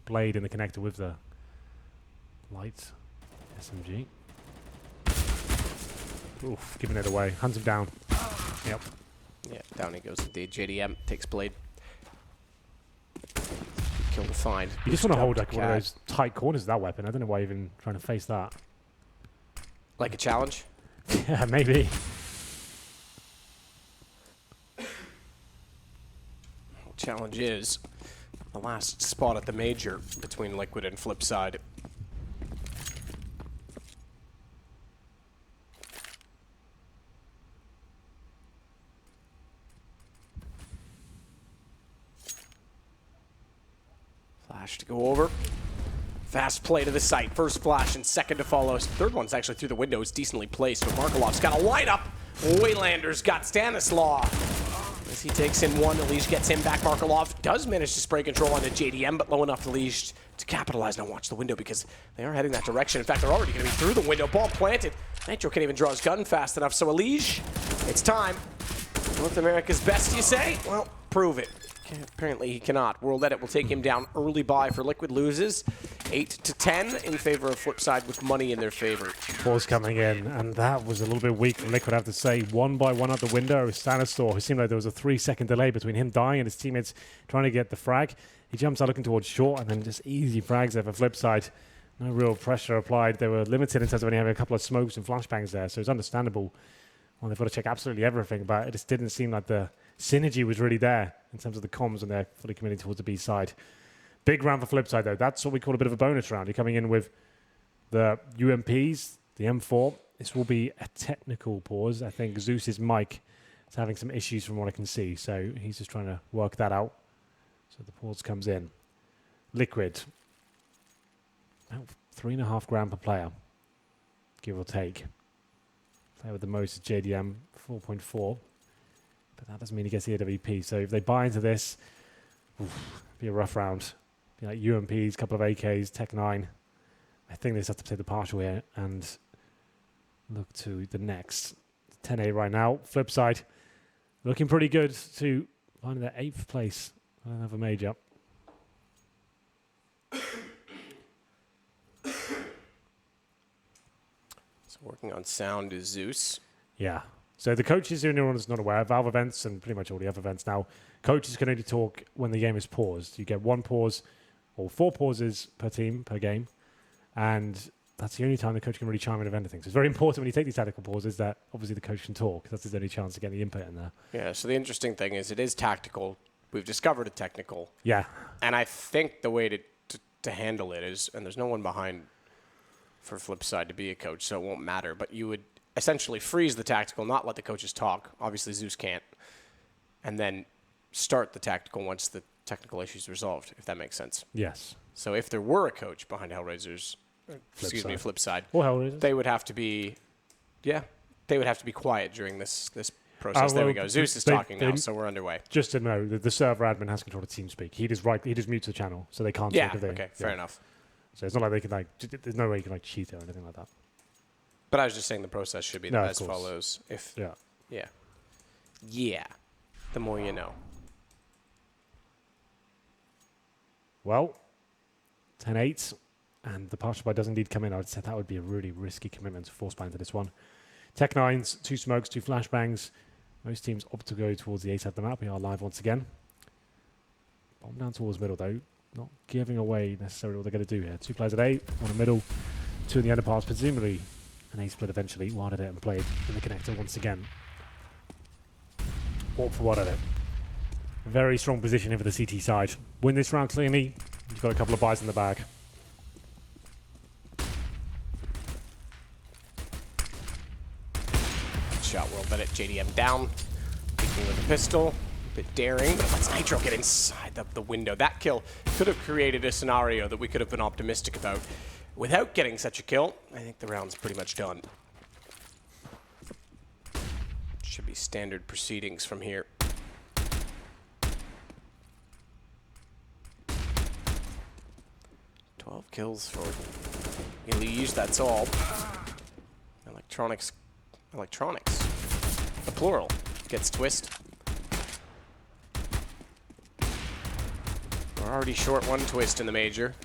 Blade in the connector with the light SMG. Oof, giving it away. Hunts him down. Yep. Yeah, down he goes indeed. JDM takes Blade. Kill to find. You just want to hold like one of those tight corners of that weapon. I don't know why you're even trying to face that. Like a challenge? Yeah, maybe. Challenge is the last spot at the major between Liquid and FlipSid. Flash to go over. Fast play to the site. First flash and second to follow. Third one's actually through the window. It's decently placed, but Markelov's got a light up. Waylander's got Stanislaw. As he takes in one, Mirage gets him back. Markelov does manage to spray control onto JDM, but low enough to Mirage to capitalize. Now watch the window because they are heading that direction. In fact, they're already going to be through the window. Ball planted. Nitro can't even draw his gun fast enough. So Mirage, it's time. North America's best, you say? Well, prove it. Apparently he cannot. World Edit will take him down early buy for Liquid loses. 8-10 in favor of FlipSid with money in their favor. Pause coming in, and that was a little bit weak from Liquid, I have to say. 1 by 1 out the window. Stanislaw, who seemed like there was a 3-second delay between him dying and his teammates trying to get the frag. He jumps out looking towards short, and then just easy frags there for FlipSid. No real pressure applied. They were limited in terms of only having a couple of smokes and flashbangs there, so it's understandable. Well, they've got to check absolutely everything, but it just didn't seem like the synergy was really there in terms of the comms when they're fully committing towards the B side. Big round for FlipSid, though. That's what we call a bit of a bonus round. You're coming in with the UMPs, The M4, this will be a technical pause. I think Zeus's mic is having some issues from what I can see, so he's just trying to work that out. So the pause comes in. Liquid, about 3.5 grand per player, give or take. Player with the most is JDM, 4.4. But that doesn't mean he gets the AWP. So if they buy into this, be a rough round. Be like UMPs, couple of AKs, Tech 9. I think they just have to take the partial here and look to the next. 10-8 right now. Flip side, looking pretty good to finding their 8th place. Another major. So working on sound is Zeus. Yeah. So the coaches, who anyone is not aware, Valve events and pretty much all the other events now, coaches can only talk when the game is paused. You get 1 pause or 4 pauses per team, per game. And that's the only time the coach can really chime in of anything. So it's very important when you take these tactical pauses that obviously the coach can talk. That's his only chance to get the input in there. Yeah, so the interesting thing is it is tactical. We've discovered a technical. Yeah. And I think the way to handle it is, and there's no one behind for FlipSid to be a coach, so it won't matter, but you would essentially freeze the tactical, not let the coaches talk. Obviously, Zeus can't. And then start the tactical once the technical issue is resolved, if that makes sense. Yes. So if there were a coach behind FlipSid, they would have to be, they would have to be quiet during this process. There we go. Zeus is talking now, so we're underway. Just to know, the server admin has control of TeamSpeak. He just mutes the channel, so they can't talk. Okay, fair enough. So it's not like they can there's no way you can cheat or anything like that. But I was just saying the process should be as follows. Yeah. The more you know. Well, 10-8, and the partial buy does indeed come in. I would say that would be a really risky commitment to force buy into this one. Tech 9s, 2 smokes, 2 flashbangs. Most teams opt to go towards the A side of the map. We are live once again. Bomb down towards middle though. Not giving away necessarily what they're going to do here. 2 players at A, 1 in middle, 2 in the underparts, presumably an A split eventually. Warded it and played in the connector once again. Walk for Warded it. Very strong position here for the CT side. Win this round cleanly. You've got a couple of buys in the bag. Shot will let it. JDM down. Peeking with a pistol. A bit daring, but let's Nitro get inside the window. That kill could have created a scenario that we could have been optimistic about. Without getting such a kill, I think the round's pretty much done. Should be standard proceedings from here. Kills for Mirage, that's all. Electronics. The plural gets twist. We're already short 1 twist in the major.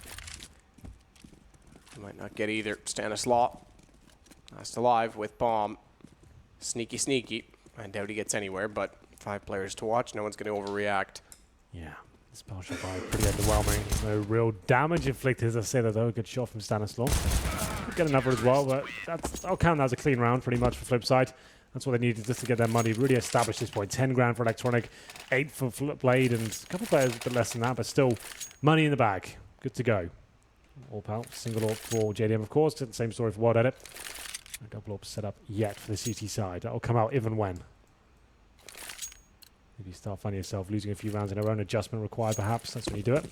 We might not get either. Stanislaw. Last alive with bomb. Sneaky. I doubt he gets anywhere, but 5 players to watch. No one's going to overreact. Yeah. This partial buy pretty underwhelming. No real damage inflicted, as I say that though. A good shot from Stanislaw. Could get another as well, but I'll count that as a clean round pretty much for FlipSid. That's what they needed just to get their money really established this point. 10 grand for Electronic, 8 for Blade, and a couple of players a bit less than that, but still money in the bag. Good to go. All pal, single AWP for JDM, of course. Same story for Wild Edit. No double AWP set up yet for the CT side. That'll come out even when. If you start finding yourself losing a few rounds in a row, an adjustment required perhaps, that's when you do it.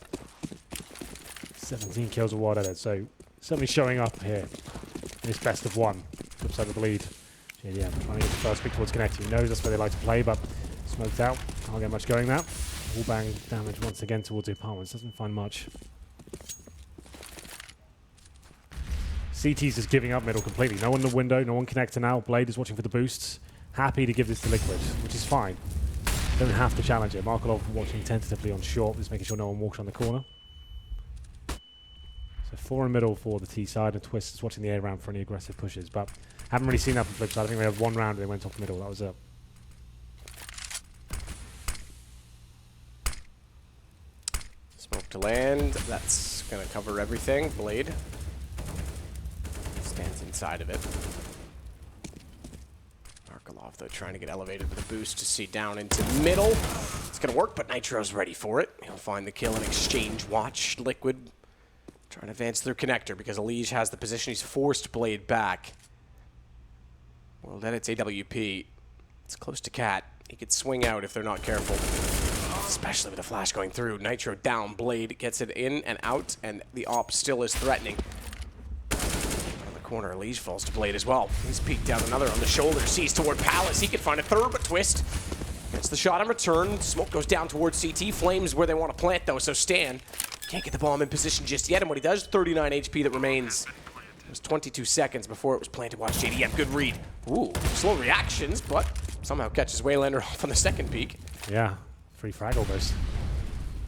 17 kills with Wild Edit, so certainly showing up here in this best of 1. Flip side of the lead. JDM trying to get the first pick towards connect. He knows that's where they like to play, but smoked out. Can't get much going now. All bang damage once again towards the apartments. Doesn't find much. CT's just giving up middle completely. No one in the window, no one connector now. Blade is watching for the boosts. Happy to give this to Liquid, which is fine. Don't have to challenge it. Markolov watching tentatively on short, just making sure no one walks on the corner. So 4 in middle for the T side, and Twist is watching the A round for any aggressive pushes, but haven't really seen that from FlipSid. I think we have 1 round and they went off middle. That was it. Smoke to land. That's going to cover everything. Blade stands inside of it. Markolov, though, trying to get elevated with a boost to see down into middle. It's going to work, but Nitro's ready for it. He'll find the kill and exchange. Watch Liquid trying to advance through connector because Elige has the position. He's forced Blade back. World Edit's AWP. It's close to Cat. He could swing out if they're not careful. Especially with the flash going through. Nitro down. Blade gets it in and out, and the op still is threatening. On the corner, Liege falls to Blade as well. He's peeked down another on the shoulder. Sees toward Palace. He could find a third, but Twist gets the shot in return. Smoke goes down towards CT. Flames where they want to plant, though, so Stan can't get the bomb in position just yet. And what he does, 39 HP that remains. It was 22 seconds before it was planted. Watch JDM. Good read. Ooh, slow reactions, but somehow catches Waylander off on the second peak. Yeah, free frag almost.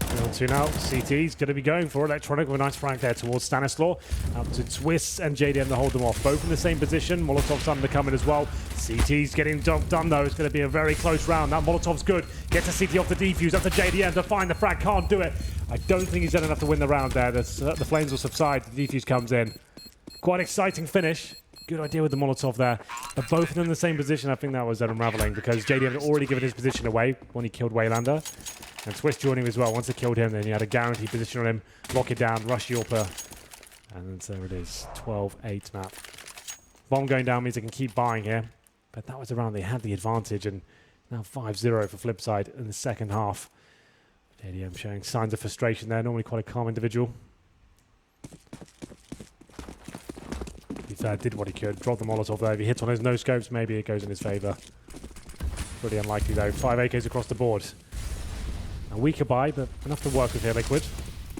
0-2 now. CT's going to be going for Electronic with a nice frag there towards Stanislaw. Up to Twist and JDM to hold them off. Both in the same position. Molotov's starting to come in as well. CT's getting done though. It's going to be a very close round. That Molotov's good. Gets a CT off the defuse. Up to JDM to find the frag. Can't do it. I don't think he's done enough to win the round there. The flames will subside. The defuse comes in. Quite exciting finish. Good idea with the Molotov there. But both of them in the same position. I think that was unraveling because JDM had already given his position away when he killed Waylander. And Twist joining him as well. Once they killed him, then he had a guaranteed position on him. Lock it down, rush Yorper. And there it is. 12-8 map. Bomb going down means they can keep buying here. But that was the round they had the advantage. And now 5-0 for FlipSid in the second half. JDM showing signs of frustration there. Normally quite a calm individual. He did what he could. Dropped the Molotov there. If he hits on his no-scopes, maybe it goes in his favour. Pretty unlikely though. 5 AKs across the board. A weaker buy, but enough to work with here, Liquid.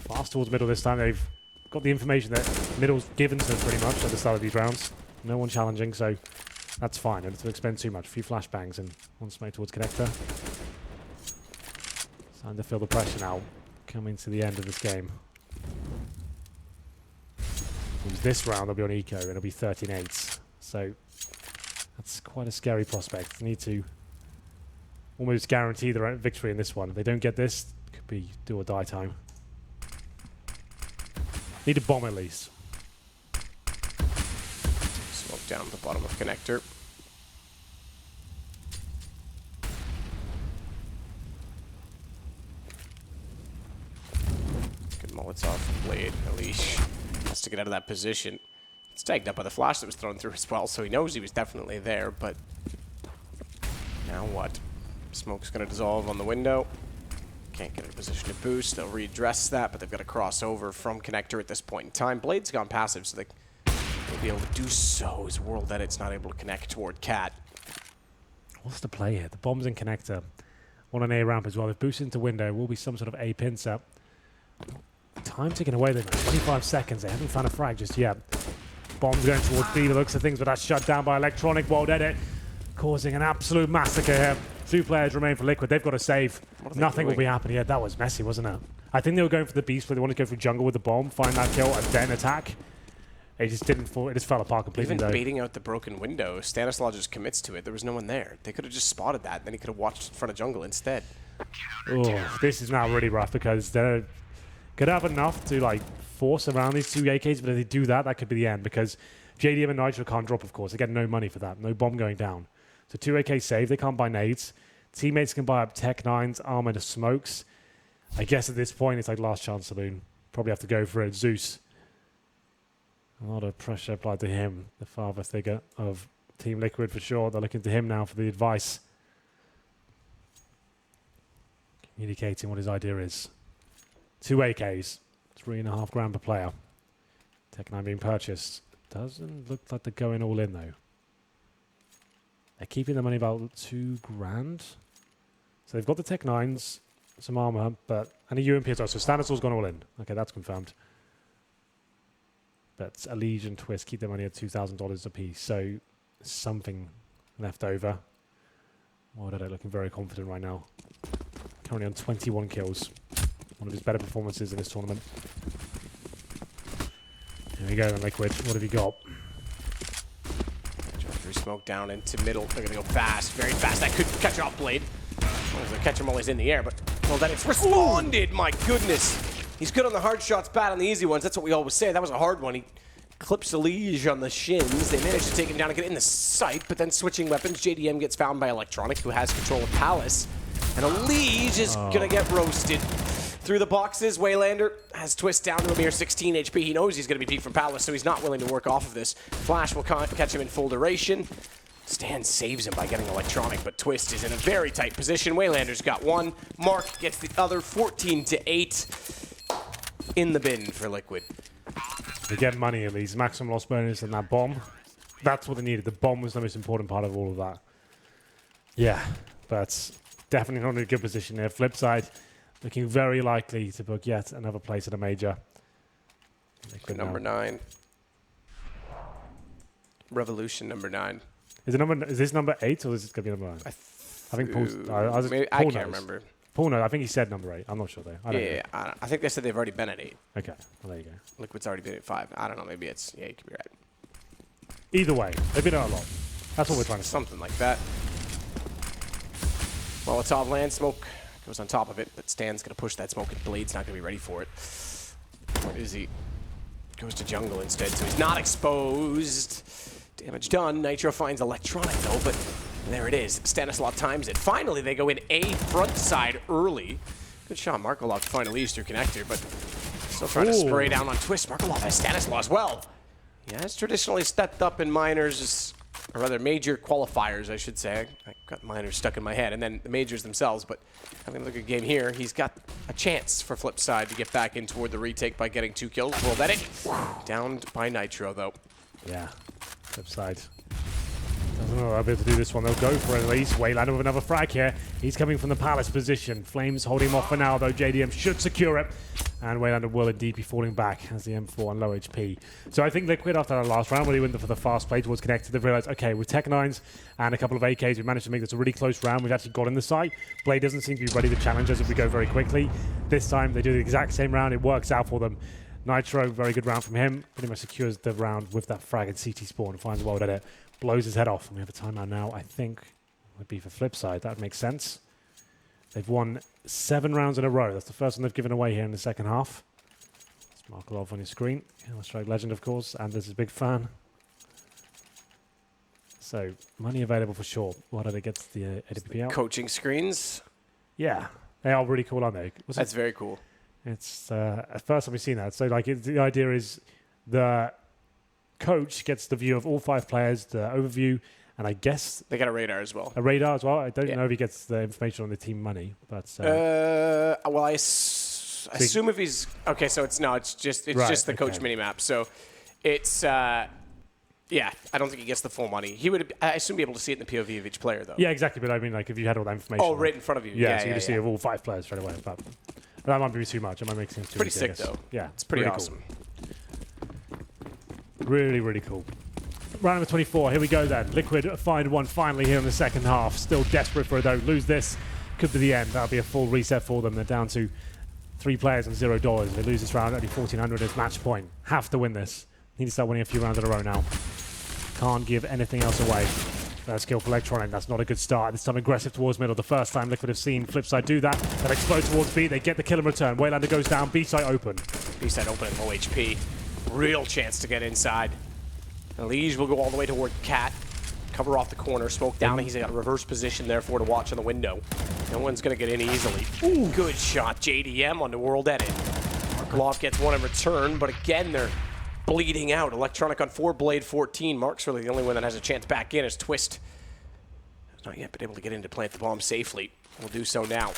Fast towards middle this time. They've got the information that middle's given to them pretty much at the start of these rounds. No one challenging, so that's fine. Don't have to expend too much. A few flashbangs and one smoke towards connector. Starting to feel the pressure now. Coming to the end of this game. Lose this round, they'll be on eco, and it'll be 13-8. So that's quite a scary prospect. They need to almost guarantee their own victory in this one. If they don't get this, it could be do or die time. Need a bomb at least. Smoke down the bottom of connector. Good Molotov. Blade. Unleash. Has to get out of that position. It's tagged up by the flash that was thrown through as well, so he knows he was definitely there, but now what? Smoke's going to dissolve on the window. Can't get in a position to boost. They'll readdress that, but they've got to cross over from connector at this point in time. Blade's gone passive, so they'll be able to do so as World Edit's not able to connect toward Cat. What's the play here? The bomb's in connector. On an A ramp as well. If boosted into window, will be some sort of A pin set. Time ticking away then. 25 seconds. They haven't found a frag just yet. Bombs going towards B. The looks of things, but that's shut down by Electronic. World Edit causing an absolute massacre here. 2 players remain for Liquid. They've got to save. Nothing will be happening here. That was messy, wasn't it? I think they were going for the beast, but they wanted to go for jungle with the bomb, find that kill, and then attack. It just didn't fall. It just fell apart completely. Even baiting out the broken window, Stanislaw just commits to it. There was no one there. They could have just spotted that, and then he could have watched in front of jungle instead. Oh, this is now really rough because they're going to have enough to like force around these 2 AKs, but if they do that, that could be the end because JDM and Nitro can't drop, of course. They get no money for that. No bomb going down. So 2 AKs saved. They can't buy nades. Teammates can buy up Tech 9s, armor to smokes. I guess at this point, it's like last chance saloon. Probably have to go for it. Zeus. A lot of pressure applied to him, the father figure of Team Liquid for sure. They're looking to him now for the advice. Communicating what his idea is. 2 AKs, $3.5 grand per player. Tech 9 being purchased. Doesn't look like they're going all in though. They're keeping the money about 2 grand. So they've got the Tech 9s, some armor, and a UMP as well. So Stanislaw's gone all in. Okay, that's confirmed. But a Liege and Twist keep their money at $2,000 a piece. So something left over. World Edit looking very confident right now. Currently on 21 kills. One of his better performances in this tournament. Here we go then, Liquid. What have you got? Through smoke down into middle. They're going to go fast, very fast. That could catch off Blade. They catch him while he's in the air, but well, then it's responded. My goodness. He's good on the hard shots, bad on the easy ones. That's what we always say. That was a hard one. He clips the Liege on the shins. They managed to take him down and get in the sight, but then switching weapons, JDM gets found by Electronic, who has control of Palace. And a Liege is going to get roasted. Through the boxes, Waylander has Twist down to a mere 16 HP. He knows he's going to be peaked from Palace, so he's not willing to work off of this. Flash will catch him in full duration. Stan saves him by getting electronic, but Twist is in a very tight position. Waylander's got one. Mark gets the other, 14-8 in the bin for Liquid. They get money at least. Maximum loss bonus and that bomb. That's what they needed. The bomb was the most important part of all of that. Yeah, but definitely not in a good position there. FlipSid looking very likely to book yet another place at a major. Liquid number 9. Revolution number 9. Is this number 8 or is it going to be number 9? I think Paul's... I can't remember. Paul knows. I think he said number 8. I'm not sure though. I think they said they've already been at 8. Okay, well there you go. Liquid's already been at 5. I don't know. Maybe it's... Yeah, you could be right. Either way, they've been out a lot. That's what we're trying to say. Something like that. Molotov land smoke goes on top of it, but Stan's going to push that smoke and Blade's not going to be ready for it. Where is he? Goes to jungle instead, so he's not exposed. Damage done. Nitro finds electronic though, but there it is. Stanislav times it. Finally, they go in A front side early. Good shot. Markolov to find Elise through connector, but still trying to spray down on Twist. Markolov has Stanislav as well. He has traditionally stepped up in minors, or rather major qualifiers, I should say. I got minors stuck in my head, and then the majors themselves, but having a look at game here, he's got a chance for FlipSid to get back in toward the retake by getting 2 kills. Roll that in. Downed by Nitro, though. Yeah, FlipSid doesn't know I'll be able to do this one. They'll go for it at least. Waylander with another frag here. He's coming from the Palace position. Flames holding him off for now, though. JDM should secure it. And Waylander will indeed be falling back as the M4 on low HP. So I think Liquid, after that last round, where they went for the fast play towards connected, they've realized, okay, with Tech 9s and a couple of AKs, we've managed to make this a really close round. We've actually got in the site. Blade doesn't seem to be ready to challenge us if we go very quickly. This time, they do the exact same round. It works out for them. Nitro, very good round from him. Pretty much secures the round with that frag and CT spawn. Finds World Edit. Blows his head off. And we have a timeout now, I think, would be for FlipSid. That would make sense. They've won 7 rounds in a row. That's the first one they've given away here in the second half. It's Markolov on your screen. Counter-Strike legend, of course. And this is a big fan. So, money available for sure. What do they get the AWP out? Coaching screens. Yeah. They are really cool, aren't they? That's very cool. It's the first time we've seen that. So, like, the idea is the coach gets the view of all 5 players, the overview, and I guess they got a radar as well. A radar as well. I don't know if he gets the information on the team money, but well, I assume if he's okay. So it's just the coach minimap. So it's yeah. I don't think he gets the full money. He would, I assume, be able to see it in the POV of each player, though. Yeah, exactly. But I mean, like, if you had all that information. Oh, right in front of you. Yeah, so you can see of all 5 players straight away. But that might be too much. It might make things too pretty easy, sick, though. Yeah, it's pretty awesome. Cool. Really, really cool. Round number 24. Here we go then. Liquid find one finally here in the second half. Still desperate for it though. Lose this, could be the end. That'll be a full reset for them. They're down to 3 players and $0. They lose this round, only 1,400 as match point. Have to win this. Need to start winning a few rounds in a row now. Can't give anything else away. That's kill for Electronic. That's not a good start. This time aggressive towards middle. The first time Liquid have seen FlipSid do that. They'll explode towards B. They get the kill in return. Waylander goes down. B side open. B side open at low HP. Real chance to get inside. Lige will go all the way toward Cat. Cover off the corner. Smoke down. He's got a reverse position, therefore, to watch on the window. No one's going to get in easily. Ooh. Good shot. JDM on the World Edit. Markolov gets one in return, but again, they're bleeding out. Electronic on 4, Blade 14. Mark's really the only one that has a chance back in as Twist has not yet been able to get in to plant the bomb safely. We'll do so now.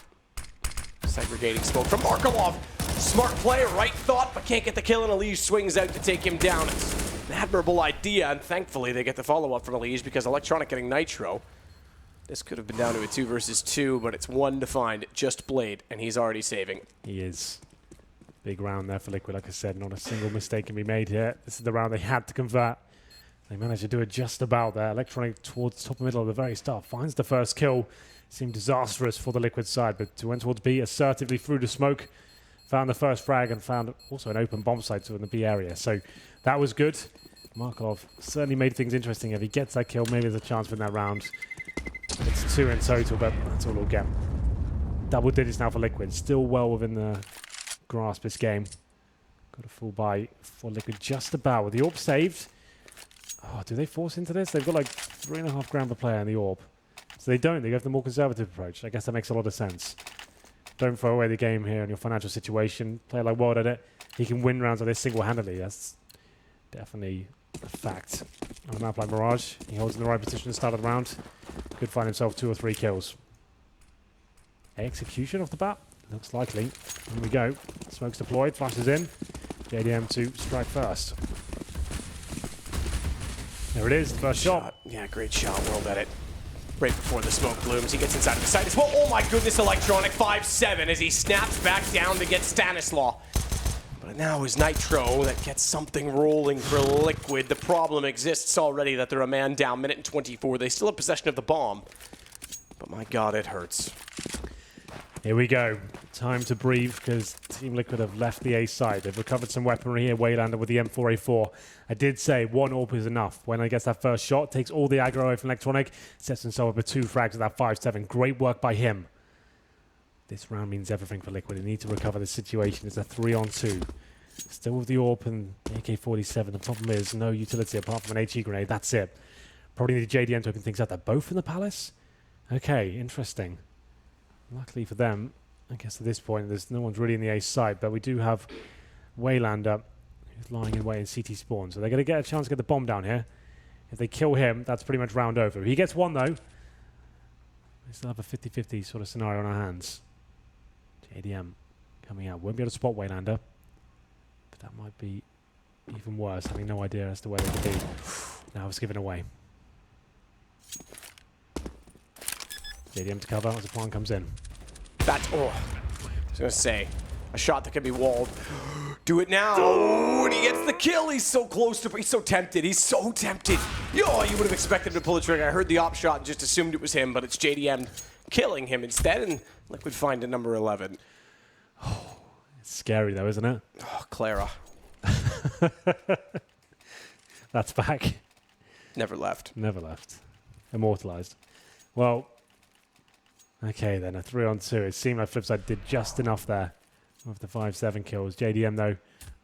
Segregating smoke from Markolov. Smart play, right thought, but can't get the kill, and Elise swings out to take him down. It's an admirable idea, and thankfully they get the follow-up from Elise because Electronic getting Nitro. This could have been down to a 2 versus 2, but it's 1 to find. Just Blade, and he's already saving. He is. Big round there for Liquid, like I said. Not a single mistake can be made here. This is the round they had to convert. They managed to do it just about there. Electronic towards top and middle at the very start. Finds the first kill. Seemed disastrous for the Liquid side, but went towards B assertively through the smoke. Found the first frag and found also an open bomb site in the B area. So that was good. Markolov certainly made things interesting. If he gets that kill, maybe there's a chance for that round. It's 2 in total, but that's all we'll get. Double digits now for Liquid. Still well within the grasp this game. Got a full buy for Liquid just about. With the orb saved. Oh, do they force into this? They've got like 3.5 grand per player in the orb. So they don't. They go for the more conservative approach. I guess that makes a lot of sense. Don't throw away the game here in your financial situation. Play like World Edit. He can win rounds like this single-handedly. That's definitely a fact. On a map like Mirage, he holds in the right position to start the round. Could find himself 2 or 3 kills. Execution off the bat? Looks likely. Here we go. Smoke's deployed, flashes in. JDM to strike first. There it is, first shot. Yeah, great shot. Whirled at it. Right before the smoke blooms, he gets inside of the site as well. Oh my goodness, Electronic 5-7 as he snaps back down to get Stanislaw. But now is Nitro that gets something rolling for Liquid. The problem exists already that they're a man down, minute and 24. They still have possession of the bomb. But my God, it hurts. Here we go. Time to breathe because Team Liquid have left the A side. They've recovered some weaponry here. Waylander with the M4A4. I did say 1 AWP is enough. When I gets that first shot, takes all the aggro away from Electronic, sets himself up with 2 frags with that 5-7. Great work by him. This round means everything for Liquid. They need to recover the situation. It's a 3-on-2. Still with the AWP and AK-47. The problem is no utility apart from an HE grenade. That's it. Probably need JDM to open things up. They're both in the Palace? Okay, interesting. Luckily for them, I guess at this point, there's no one's really in the A side, but we do have Waylander who's lying in wait in CT spawn. So they're going to get a chance to get the bomb down here. If they kill him, that's pretty much round over. If he gets one, though, we still have a 50-50 sort of scenario on our hands. JDM coming out. Won't be able to spot Waylander, but that might be even worse, having no idea as to where they could be. Now it's given away. JDM to cover as the plan comes in. That's, oh, I was going to say, a shot that can be walled. Do it now. Oh, and he gets the kill. He's so close to, he's so tempted. He's so tempted. Yo, you would have expected him to pull the trigger. I heard the op shot and just assumed it was him, but it's JDM killing him instead, and Liquid find a number 11. Oh, it's scary though, isn't it? Oh, Clara. That's back. Never left. Never left. Immortalized. Well, okay then, a 3-on-2. It seemed like FlipSid did just enough there with the 5-7 kills. JDM though,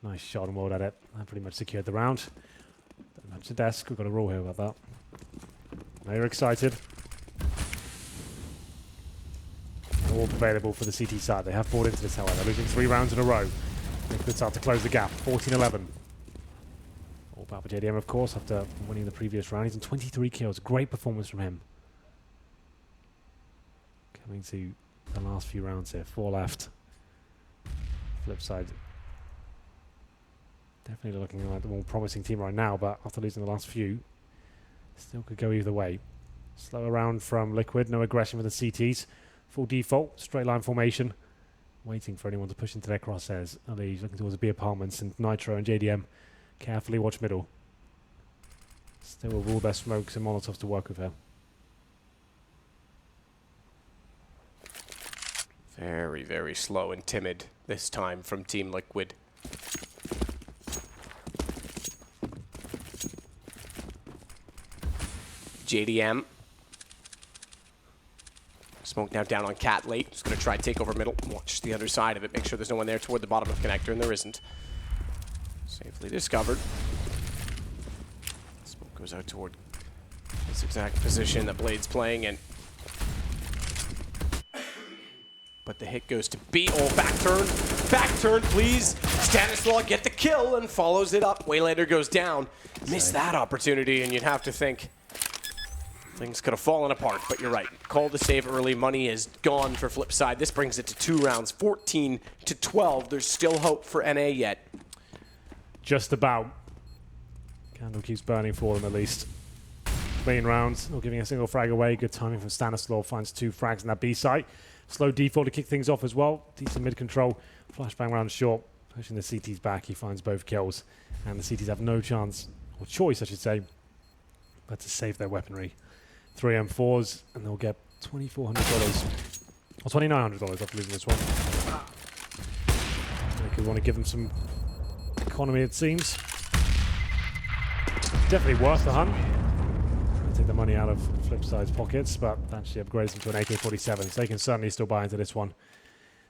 nice shot and walled at it. That pretty much secured the round. Don't touch the desk. We've got a rule here about that. Now you're excited. All available for the CT side. They have bought into this, however. They're losing 3 rounds in a row. Liquid start to close the gap. 14-11. All about for JDM, of course, after winning the previous round. He's in 23 kills. Great performance from him. Coming to the last few rounds here. 4 left. FlipSid definitely looking like the more promising team right now, but after losing the last few, still could go either way. Slower round from Liquid. No aggression with the CTs. Full default, straight line formation, waiting for anyone to push into their crosshairs. Ali looking towards the B apartments, and Nitro and JDM carefully watch middle. Still with all their smokes and molotovs to work with here. Very, very slow and timid this time from Team Liquid. JDM. Smoke now down on Cat late. Just going to try to take over middle. Watch the other side of it. Make sure there's no one there toward the bottom of the connector, and there isn't. Safely discovered. Smoke goes out toward this exact position that Blade's playing in. But the hit goes to B. Oh, back turn. Back turn, please. Stanislaw get the kill and follows it up. Waylander goes down. Missed that opportunity, and you'd have to think things could have fallen apart, but you're right. Call to save early. Money is gone for FlipSid. This brings it to 2 rounds, 14-12. There's still hope for NA yet. Just about. Candle keeps burning for them at least. Clean rounds, not giving a single frag away. Good timing from Stanislaw. Finds 2 frags in that B site. Slow default to kick things off as well. Decent mid control. Flashbang round short. Pushing the CTs back. He finds both kills. And the CTs have no chance, or choice I should say, but to save their weaponry. 3 M4s, and they'll get $2,400 or $2,900 after losing this one. They could want to give them some economy, it seems. Definitely worth the hunt. Take the money out of FlipSid's pockets, but actually upgrades them to an AK-47, so they can certainly still buy into this one.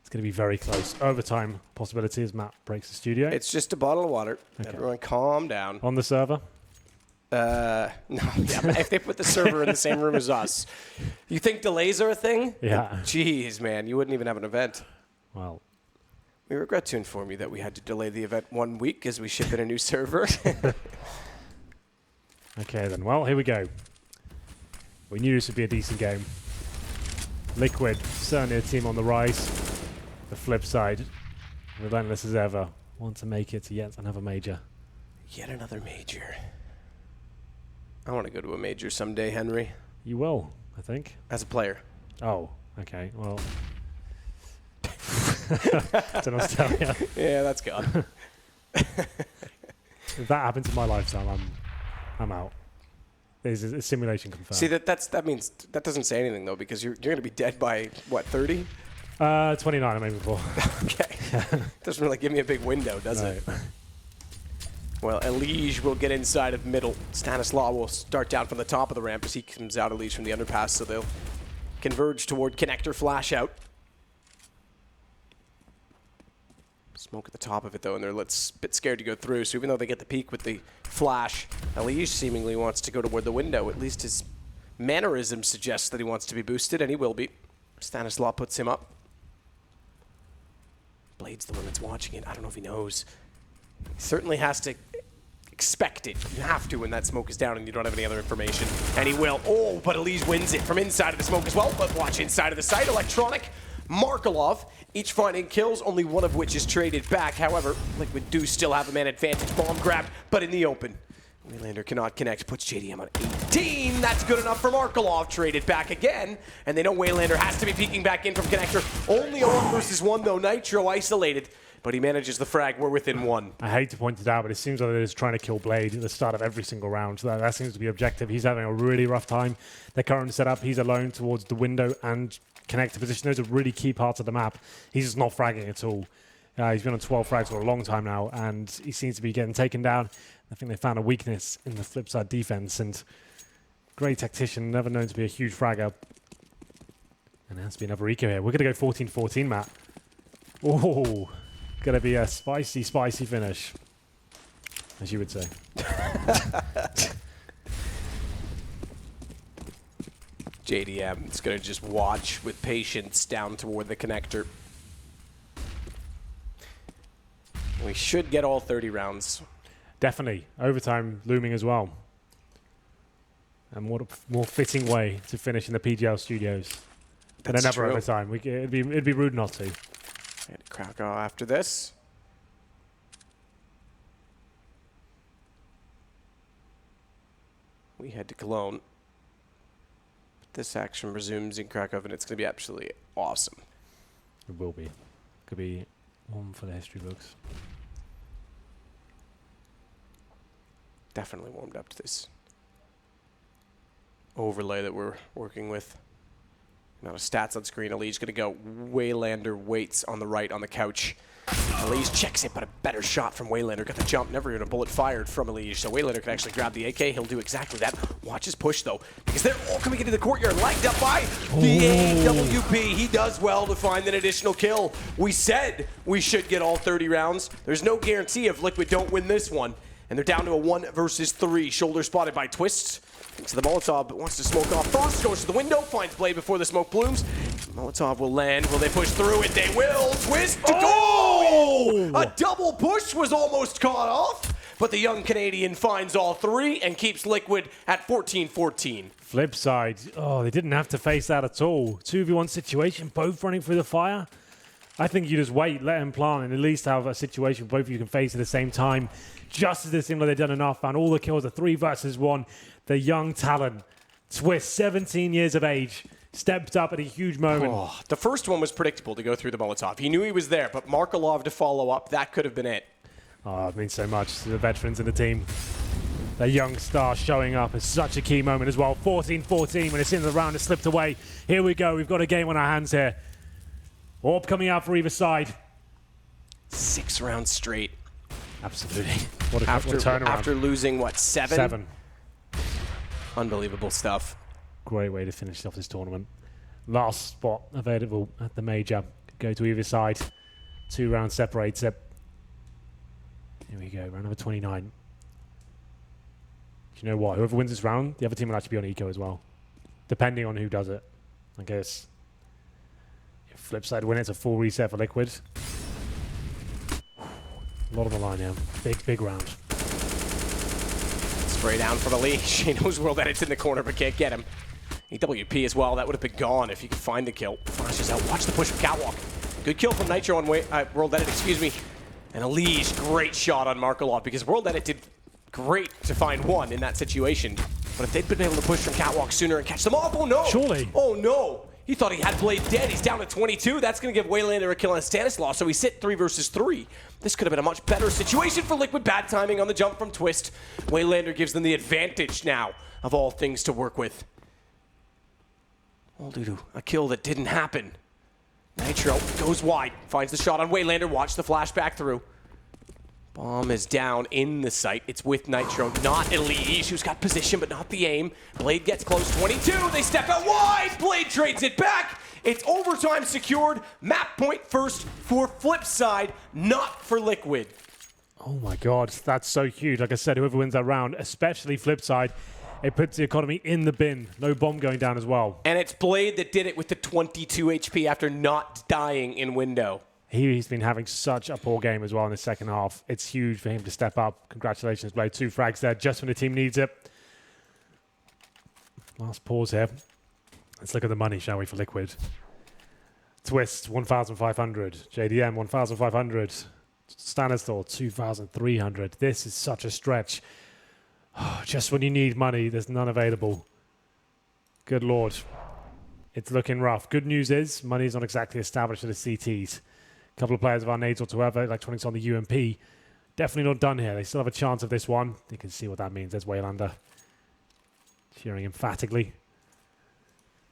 It's going to be very close. Overtime possibility as Matt breaks the studio. It's just a bottle of water. Okay. Everyone calm down. On the server? No, yeah, but if they put the server in the same room as us. You think delays are a thing? Yeah. Jeez, man, you wouldn't even have an event. Well, we regret to inform you that we had to delay the event 1 week as we ship in a new server. Okay then, well, here we go. We knew this would be a decent game. Liquid, certainly a team on the rise. The flip side, relentless as ever. Want to make it to yet another major. Yet another major. I want to go to a major someday, Henry. You will, I think. As a player. Oh, okay, well. Don't know what to tell you. Yeah, that's gone. If that happens in my lifetime, I'm out. There's a simulation confirmed. See, that means that doesn't say anything though, because you're going to be dead by what, 30? 29, I'm aiming for. Okay. Doesn't really give me a big window, does it? Well, Elige will get inside of middle. Stanislaw will start down from the top of the ramp as he comes out Elige from the underpass, so they'll converge toward connector flash out. Smoke at the top of it, though, and they're a bit scared to go through. So even though they get the peek with the flash, Elige seemingly wants to go toward the window. At least his mannerism suggests that he wants to be boosted, and he will be. Stanislaw puts him up. Blade's the one that's watching it. I don't know if he knows. He certainly has to expect it. You have to when that smoke is down and you don't have any other information. And he will. Oh, but Elige wins it from inside of the smoke as well. But watch inside of the site. Electronic. Markelov, each finding kills, only one of which is traded back. However, Liquid do still have a man advantage. Bomb grabbed, but in the open. Waylander cannot connect, puts JDM on 18. That's good enough for Markelov. Traded back again, and they know Waylander has to be peeking back in from connector. Only a 1 versus 1 though. Nitro isolated, but he manages the frag. We're within 1. I hate to point it out, but it seems like they're just trying to kill Blade at the start of every single round. So that seems to be objective. He's having a really rough time. Their current setup, he's alone towards the window and connector position. Those are really key parts of the map. He's just not fragging at all. He's been on 12 frags for a long time now, and he seems to be getting taken down. I think they found a weakness in the flip side defense, and great tactician, never known to be a huge fragger. And there has to be another eco here. We're going to go 14-14, Matt. Oh, going to be a spicy, spicy finish, as you would say. JDM is going to just watch with patience down toward the connector. We should get all 30 rounds. Definitely. Overtime looming as well. And what a more fitting way to finish in the PGL studios than another overtime. It'd be rude not to. And Krakow after this. We head to Cologne. This action resumes in Krakow, and it's going to be absolutely awesome. It will be. Could be one for the history books. Definitely warmed up to this overlay that we're working with. Amount of stats on screen. Elige going to go. Waylander waits on the right on the couch. Elige checks it, but a better shot from Waylander. Got the jump, never even a bullet fired from Elige. So Waylander can actually grab the AK. He'll do exactly that. Watch his push, though, because they're all coming into the courtyard, lined up by the AWP. He does well to find an additional kill. We said we should get all 30 rounds. There's no guarantee if Liquid don't win this one. And they're down to a 1 versus 3. Shoulder spotted by Twist. Into the Molotov, but wants to smoke off first. Goes to the window, finds Blade before the smoke blooms. Molotov will land. Will they push through it? They will. Twist to go! A double push was almost caught off, but the young Canadian finds all 3 and keeps Liquid at 14-14. Flip side. Oh, they didn't have to face that at all. 2v1 situation, both running through the fire. I think you just wait, let him plant, and at least have a situation both of you can face at the same time. Just as it seemed like they've done enough, found all the kills, a 3 versus 1. The young talent, Twist, 17 years of age, stepped up at a huge moment. Oh, the first one was predictable to go through the Molotov. He knew he was there, but Markelov to follow up, that could have been it. Oh, it means so much to the veterans in the team. The young star showing up is such a key moment as well. 14-14 when it's in the round, it slipped away. Here we go, we've got a game on our hands here. Orb coming out for either side. 6 rounds straight. Absolutely. What a turnaround. After losing, what, 7? 7. Unbelievable stuff. Great way to finish off this tournament. Last spot available at the major. Go to either side. 2 rounds separates it. Here we go, round number 29. Do you know what? Whoever wins this round, the other team will actually be on eco as well. Depending on who does it. I guess. If flip side win, it's a full reset for Liquid. A lot on the line here. Big round. It's Spray down from Elise. He knows World Edit's in the corner, but can't get him. EWP as well. That would have been gone if he could find the kill. Flashes out. Watch the push from Catwalk. Good kill from Nitro on World Edit, excuse me. And Elise, great shot on Markelov because World Edit did great to find one in that situation. But if they'd been able to push from Catwalk sooner and catch them off, oh no! Surely. Oh no! He thought he had Blade dead. He's down to 22. That's going to give Waylander a kill on Stanislaus, so we sit 3 versus 3. This could have been a much better situation for Liquid. Bad timing on the jump from Twist. Waylander gives them the advantage now of all things to work with. All due to a kill that didn't happen. Nitro goes wide, finds the shot on Waylander. Watch the flashback through. Bomb is down in the site. It's with Nitro, not Elise, who's got position but not the aim. Blade gets close, 22. They step out wide. Blade trades it back. It's overtime secured. Map point first for FlipSid, not for Liquid. Oh my God, that's so huge. Like I said, whoever wins that round, especially FlipSid, it puts the economy in the bin. No bomb going down as well. And it's Blade that did it with the 22 HP after not dying in window. He's been having such a poor game as well in the second half. It's huge for him to step up. Congratulations, Blade. 2 frags there just when the team needs it. Last pause here. Let's look at the money, shall we, for Liquid. Twist, 1,500. JDM, 1,500. Stanislaus, 2,300. This is such a stretch. Just when you need money, there's none available. Good Lord. It's looking rough. Good news is, money's not exactly established for the CTs. A couple of players of our nades whatsoever, Electronics on the UMP. Definitely not done here. They still have a chance of this one. You can see what that means. There's Waylander cheering emphatically.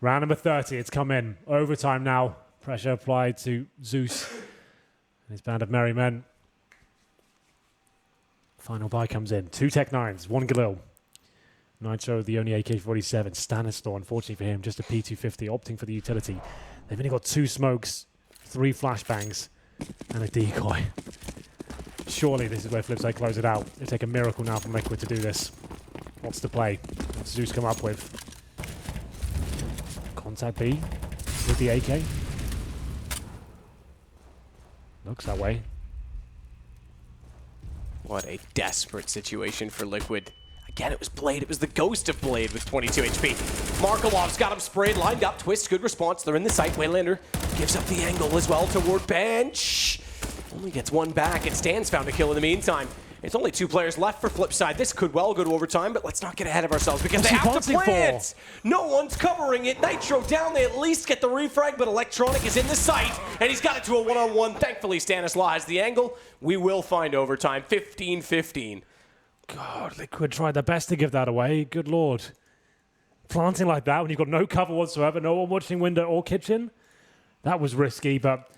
Round number 30. It's come in. Overtime now. Pressure applied to Zeus and his band of merry men. Final buy comes in. 2 Tech 9s, 1 Galil. Nitro, the only AK-47. Stanislaus, unfortunately for him, just a P250, opting for the utility. They've only got 2 smokes, 3 flashbangs, and a decoy. Surely this is where FlipSid close it out. They take a miracle now from Liquid to do this. What's the play? What's Zeus come up with? Contact B with the AK. Looks that way. What a desperate situation for Liquid. Again, it was Blade. It was the ghost of Blade with 22 HP. Markelov's got him sprayed, lined up. Twist, good response. They're in the site. Waylander gives up the angle as well toward bench. Only gets 1 back, and Stan's found a kill in the meantime. It's only 2 players left for FlipSid. This could well go to overtime, but let's not get ahead of ourselves because they have to plant. No one's covering it. Nitro down. They at least get the refrag, but Electronic is in the site, and he's got it to a 1-on-1. Thankfully, Stanislaus has the angle. We will find overtime. 15-15. God, Liquid tried their best to give that away. Good Lord. Planting like that when you've got no cover whatsoever, no one watching window or kitchen, that was risky, but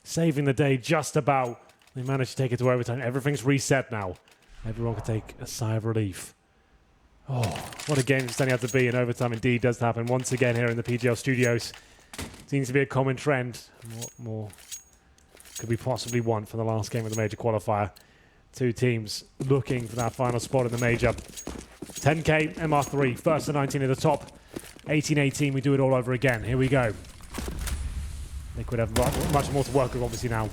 saving the day just about. They managed to take it to overtime. Everything's reset now. Everyone can take a sigh of relief. Oh, what a game it's turning out to be, and overtime indeed does happen once again here in the PGL studios. Seems to be a common trend. What more could we possibly want for the last game of the major qualifier? 2 teams looking for that final spot in the major. 10K, MR3, first to 19 at the top. 18-18, we do it all over again. Here we go. Liquid have much more to work with, obviously, now.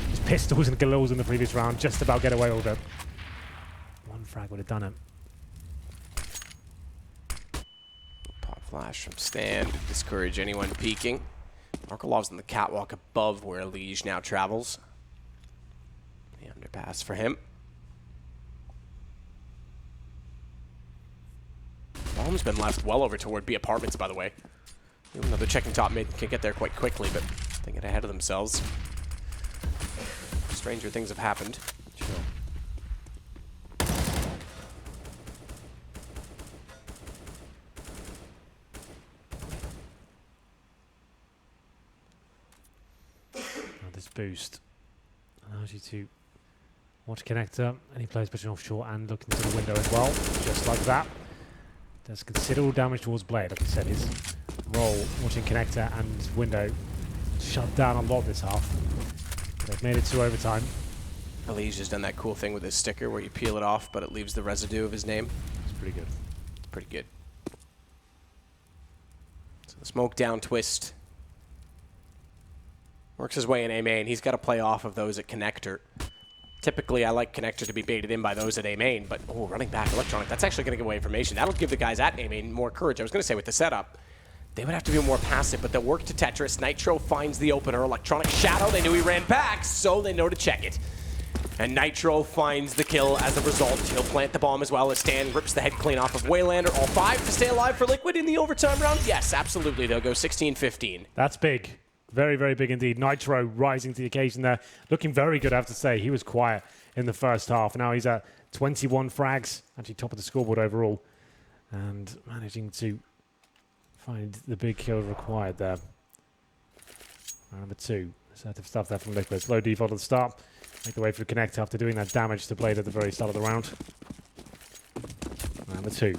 Just pistols and Galils in the previous round, just about get away with it. 1 frag would have done it. Pop flash from Stan to discourage anyone peeking. Markelov's in the catwalk above where Liege now travels. The underpass for him. Bomb's been left well over toward B apartments, by the way. Even though the checking top mid can get there quite quickly, but they get ahead of themselves. Stranger things have happened. Sure. This boost allows you to watch connector, and he plays pushing offshore and look into the window as well, just like that. Does considerable damage towards Blade. Like I said, his role watching connector and window shut down a lot this half. They've made it to overtime. Elise has done that cool thing with his sticker where you peel it off, but it leaves the residue of his name. It's pretty good. It's pretty good. So the smoke down Twist. Works his way in A main. He's got to play off of those at connector. Typically, I like Connector to be baited in by those at A main, but oh, running back Electronic, that's actually going to give away information. That'll give the guys at A main more courage. I was going to say with the setup, they would have to be more passive, but they'll work to Tetris. Nitro finds the opener. Electronic Shadow, they knew he ran back, so they know to check it. And Nitro finds the kill as a result. He'll plant the bomb as well as Stan rips the head clean off of Waylander. All 5 to stay alive for Liquid in the overtime round? Yes, absolutely. They'll go 16-15. That's big. Very, very big indeed. Nitro rising to the occasion there. Looking very good, I have to say. He was quiet in the first half. Now he's at 21 frags. Actually top of the scoreboard overall. And managing to find the big kill required there. Round number 2. Assertive stuff there from Liquid. Low default at the start. Make the way for the connect after doing that damage to Blade at the very start of the round. Round number 2.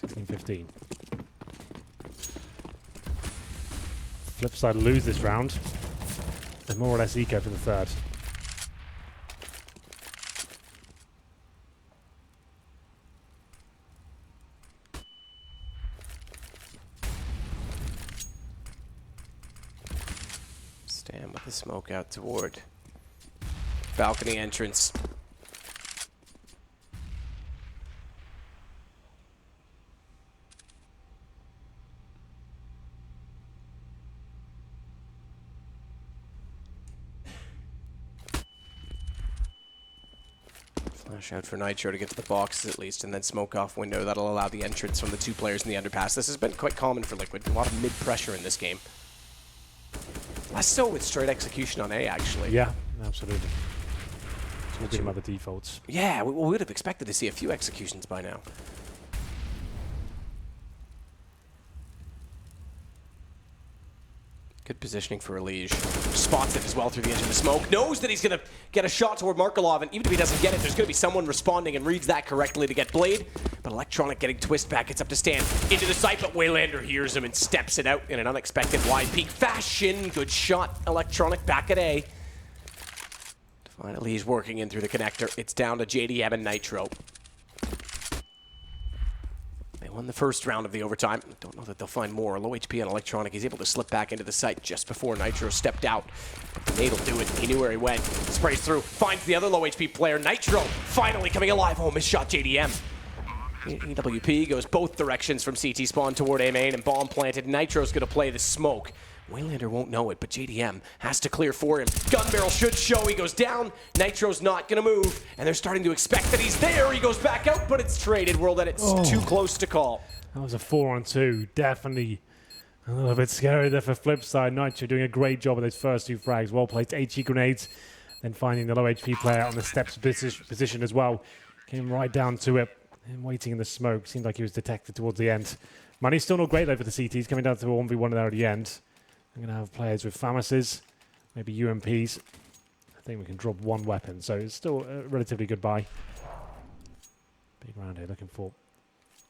16-15. FlipSid lose this round. They're more or less eco for the third. Stan with the smoke out toward balcony entrance. Flash out for Nitro to get to the boxes at least, and then smoke off window. That'll allow the entrance from the 2 players in the underpass. This has been quite common for Liquid. A lot of mid-pressure in this game. Less so with straight execution on A, actually. Yeah, absolutely. We'll give him other defaults. Yeah, we would have expected to see a few executions by now. Good positioning for Elige. Spots it as well through the edge of the smoke. Knows that he's going to get a shot toward Markelov, and even if he doesn't get it, there's going to be someone responding and reads that correctly to get Blade. But Electronic getting twist back. It's up to Stan. Into the site, but Waylander hears him and steps it out in an unexpected wide peak fashion. Good shot, Electronic back at A. Finally, he's working in through the connector. It's down to JDM and Nitro. They won the first round of the overtime. Don't know that they'll find more. Low HP on Electronic. He's able to slip back into the site just before Nitro stepped out. But the nade will do it. He knew where he went. Sprays through. Finds the other low HP player. Nitro finally coming alive. Oh, missed shot JDM. EWP goes both directions from CT spawn toward A main and bomb planted. Nitro's going to play the smoke. Waylander won't know it, but JDM has to clear for him. Gun barrel should show. He goes down. Nitro's not going to move, and they're starting to expect that he's there. He goes back out, but it's traded. World that it's too close to call. That was a 4-on-2. Definitely a little bit scary there for FlipSid. Nitro doing a great job with those first 2 frags. Well played. HE grenades. Then finding the low HP player on the steps position as well. Came right down to it. And waiting in the smoke. Seemed like he was detected towards the end. Money's still not great though for the CTs. Coming down to a 1v1 there at the end. I'm going to have players with FAMASes, maybe UMPs. I think we can drop 1 weapon, so it's still a relatively good buy. Big round here, looking for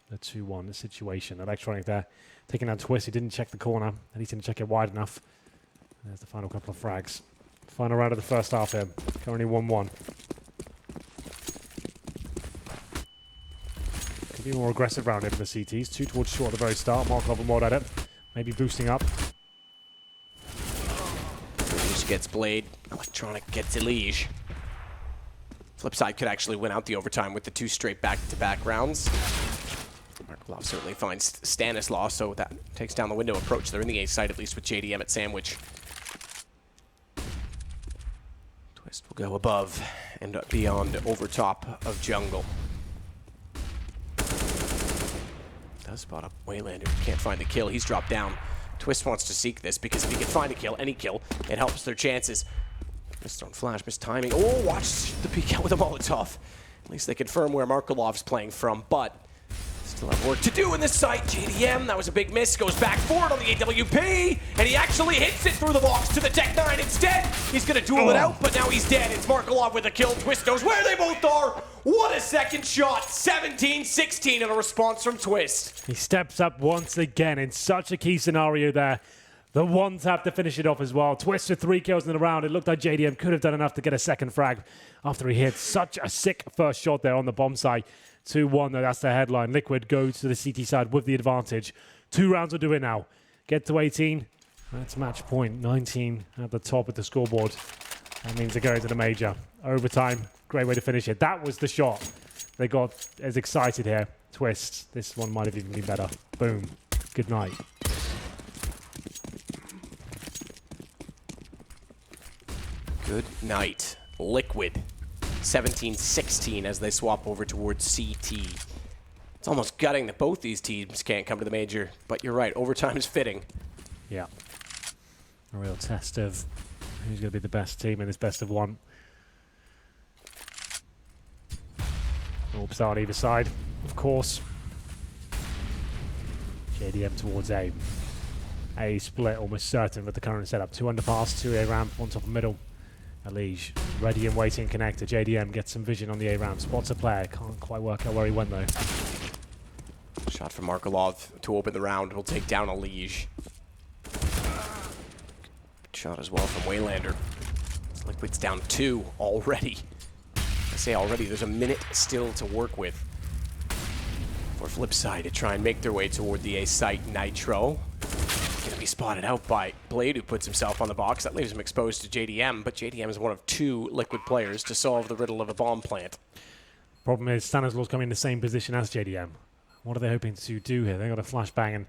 the 2-1 situation. Electronic there, taking down Twist. He didn't check the corner. At least didn't check it wide enough. There's the final couple of frags. Final round of the first half here. Currently 1-1. Could be a more aggressive round here for the CTs. 2 towards short at the very start. Markov and Mod at it. Maybe boosting up. Gets Blade. Electronic gets Elige. FlipSid could actually win out the overtime with the 2 straight back-to-back rounds. Markelov certainly finds Stanislaw, so that takes down the window approach. They're in the A side, at least with JDM at Sandwich. Twist will go above and beyond over top of jungle. Does spot up Waylander. Can't find the kill. He's dropped down. Twist wants to seek this because if he can find a kill, any kill, it helps their chances. Missed on flash, missed timing. Oh, watch the PGL with a Molotov. At least they confirm where Markelov's playing from, but still have work to do in this site. JDM, that was a big miss, goes back forward on the AWP, and he actually hits it through the box to the Tech 9 instead. He's going to duel it out, but now he's dead. It's Markelov with a kill. Twist knows where they both are. What a second shot. 17-16 in a response from Twist. He steps up once again in such a key scenario there. The 1-tap to finish it off as well. Twist with 3 kills in the round. It looked like JDM could have done enough to get a second frag after he hit such a sick first shot there on the bomb site. 2-1 though, that's the headline. Liquid goes to the CT side with the advantage. 2 rounds will do it now. Get to 18. That's match point. 19 at the top of the scoreboard. That means they go into the major. Overtime, great way to finish it. That was the shot. They got as excited here. Twist. This one might have even been better. Boom. Good night. Good night. Liquid. 17-16 as they swap over towards CT. It's almost gutting that both these teams can't come to the major, but you're right, overtime is fitting. Yeah. A real test of who's going to be the best team in this best of one. Orbs on either side, of course. JDM towards A. A split almost certain with the current setup. 2 underpass, 2 A ramp, 1 top of middle. Elige ready and waiting connector. JDM gets some vision on the A ramp. Spots a player. Can't quite work out where he went though. Shot from Markolov to open the round. Will take down Elige. Shot as well from Waylander. Liquid's down 2 already. I say already, there's a minute still to work with for FlipSid to try and make their way toward the A site. Nitro gonna be spotted out by Blade, who puts himself on the box. That leaves him exposed to JDM, but JDM is one of 2 Liquid players to solve the riddle of a bomb plant. Problem is, Stanislaw's coming in the same position as JDM. What are they hoping to do here? They got a flashbang, and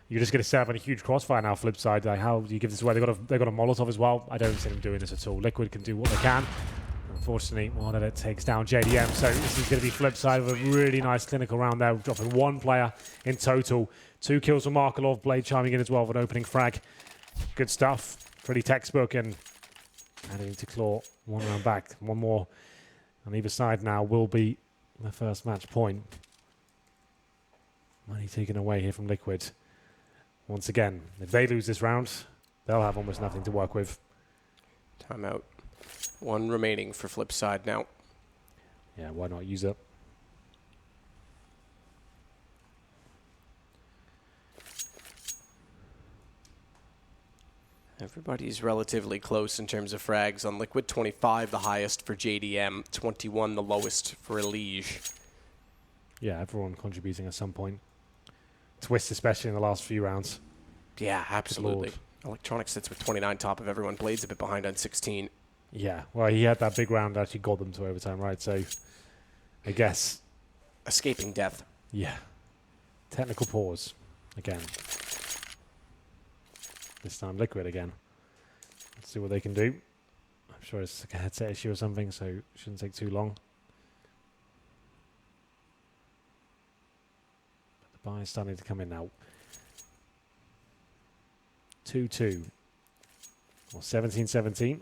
you're just going to set up on a huge crossfire now. FlipSid, like, how do you give this away? They got a Molotov as well. I don't see them doing this at all. Liquid can do what they can. Unfortunately, well, that it takes down JDM. So this is going to be FlipSid with a really nice clinical round there, dropping 1 player in total. 2 kills from Markolov. Blade chiming in as well with an opening frag. Good stuff. Pretty textbook, and adding to claw 1 round back. 1 more on either side now will be the first match point. Money taken away here from Liquid. Once again, if they lose this round, they'll have almost nothing to work with. Timeout. 1 remaining for FlipSid now. Yeah, why not use it? Everybody's relatively close in terms of frags. On Liquid, 25 the highest for JDM, 21 the lowest for Elige. Yeah, everyone contributing at some point. Twist especially in the last few rounds. Yeah, absolutely. Electronic sits with 29 top of everyone. Blade's a bit behind on 16. Yeah, well, he had that big round that actually got them to overtime, right? So, I guess... Escaping death. Yeah. Technical pause. Again. This time Liquid again. Let's see what they can do. I'm sure it's like a headset issue or something, so it shouldn't take too long. But the buy is starting to come in now. 2-2. Or 17-17.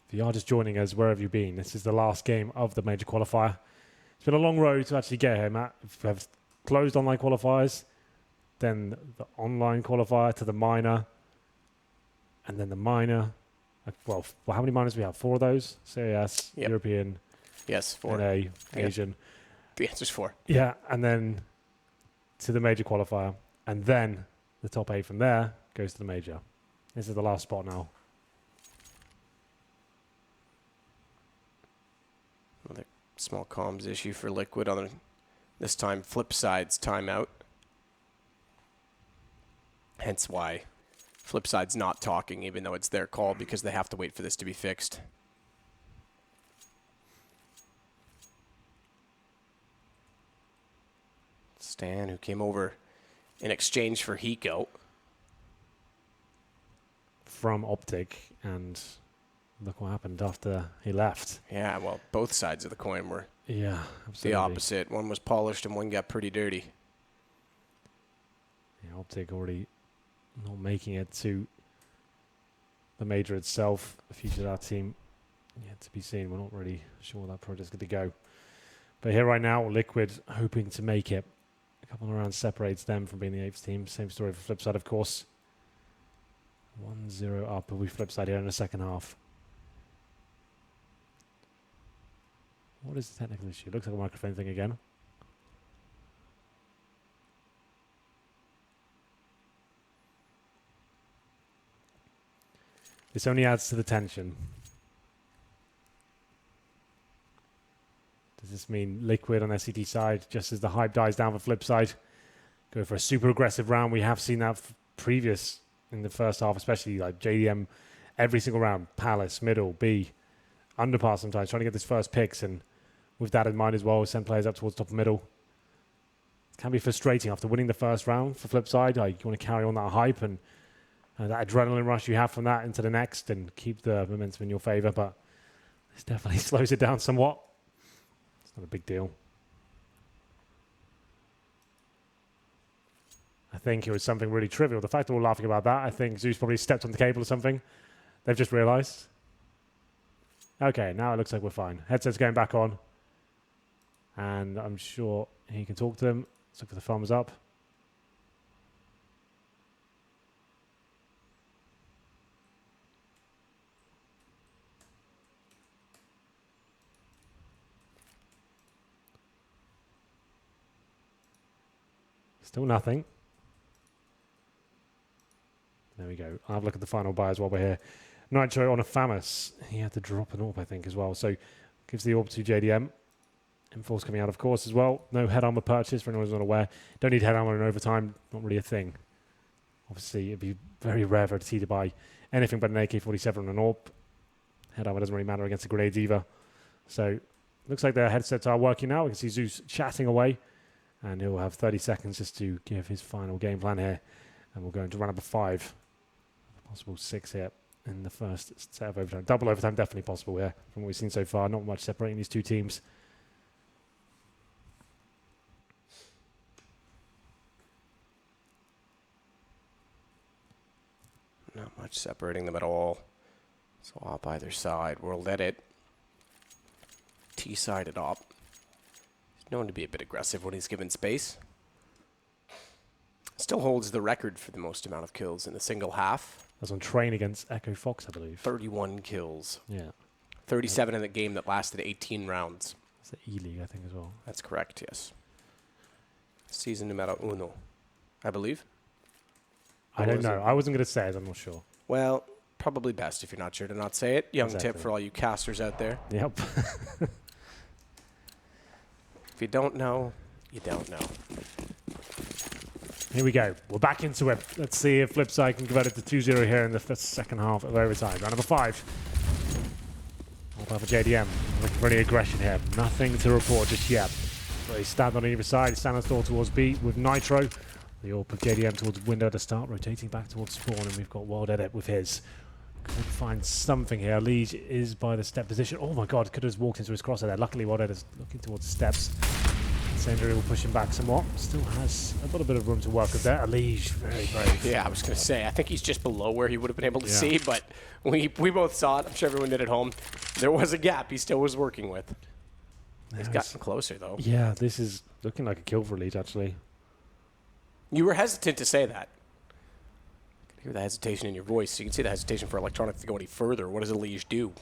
If you are just joining us, where have you been? This is the last game of the major qualifier. It's been a long road to actually get here, Matt. We have closed online qualifiers, then the online qualifier to the minor, and then the minor. Well, how many minors do we have? 4 of those? CAS, Yep. European, Yes, 4. NA, Yep. Asian. The answer's 4. Yeah, and then to the major qualifier. And then the top 8 from there goes to the major. This is the last spot now. Another small comms issue for Liquid on this time FlipSid's timeout. Hence why FlipSid's not talking, even though it's their call, because they have to wait for this to be fixed. Stan, who came over in exchange for Hiko. From Optic, and look what happened after he left. Yeah, well, both sides of the coin were Yeah, absolutely. the opposite. One was polished and one got pretty dirty. Yeah, Optic already not making it to the major itself. The future of our team yet to be seen. We're not really sure where that project's going to go. But here right now, Liquid hoping to make it. A couple of rounds separates them from being the 8th team. Same story for FlipSid, of course. 1-0 up, but we FlipSid here in the second half. What is the technical issue? Looks like a microphone thing again. This only adds to the tension. Does this mean Liquid on their CT side, just as the hype dies down for FlipSid, go for a super aggressive round? We have seen that previous in the first half, especially like JDM every single round, Palace, middle, B, underpass sometimes, trying to get this first picks, and with that in mind as well, send players up towards top of middle. It can be frustrating after winning the first round for FlipSid. Like, you want to carry on that hype and that adrenaline rush you have from that into the next and keep the momentum in your favour, but this definitely slows it down somewhat. It's not a big deal. I think it was something really trivial. The fact that we're laughing about that, I think Zeus probably stepped on the cable or something. They've just realised. Okay, now it looks like we're fine. Headset's going back on. And I'm sure he can talk to them. Let's look for the thumbs up. Still nothing. There we go. I'll have a look at the final buys while we're here. Nitro on a Famus. He had to drop an orb, I think, as well. So gives the orb to JDM. M4's coming out, of course, as well. No head armor purchase for anyone who's not aware. Don't need head armor in overtime. Not really a thing. Obviously, it'd be very rare for a T to buy anything but an AK-47 and an orb. Head armor doesn't really matter against the grenades either. So looks like their headsets are working now. We can see Zeus chatting away. And he'll have 30 seconds just to give his final game plan here. And we'll go into round number 5. Possible 6 here in the first set of overtime. Double overtime definitely possible here from what we've seen so far. Not much separating these two teams. Not much separating them at all. So op either side. World edit. T-sided op. He's known to be a bit aggressive when he's given space. Still holds the record for the most amount of kills in a single half. That's on train against Echo Fox, I believe. 31 kills. Yeah. 37 in the game that lasted 18 rounds. It's the E-League, I think, as well. That's correct, yes. Season numero uno, I believe. I don't know. I wasn't going to say it. I'm not sure. Well, probably best if you're not sure to not say it. Young tip for all you casters out there. Yep. If you don't know, you don't know. Here we go. We're back into it. Let's see if FlipSid can convert it to 2-0 here in the second half of overtime. Round number 5. All about for JDM. Looking for any aggression here. Nothing to report just yet. So he stand on either side. Stand on store towards B with Nitro. The AWP of JDM towards window to start. Rotating back towards spawn. And we've got Wild Edit with his. Could find something here. Liege is by the step position. Oh my god. Could have just walked into his crosser there. Luckily, Wild Edit is looking towards steps. Sendry will push him back somewhat. Still has a little bit of room to work with there. Liege, very brave. Yeah, I was going to say, I think he's just below where he would have been able to see, but we both saw it. I'm sure everyone did at home. There was a gap he still was working with. He's gotten closer, though. Yeah, this is looking like a kill for Liege, actually. You were hesitant to say that. I can hear the hesitation in your voice. You can see the hesitation for Electronic to go any further. What does a Liege do?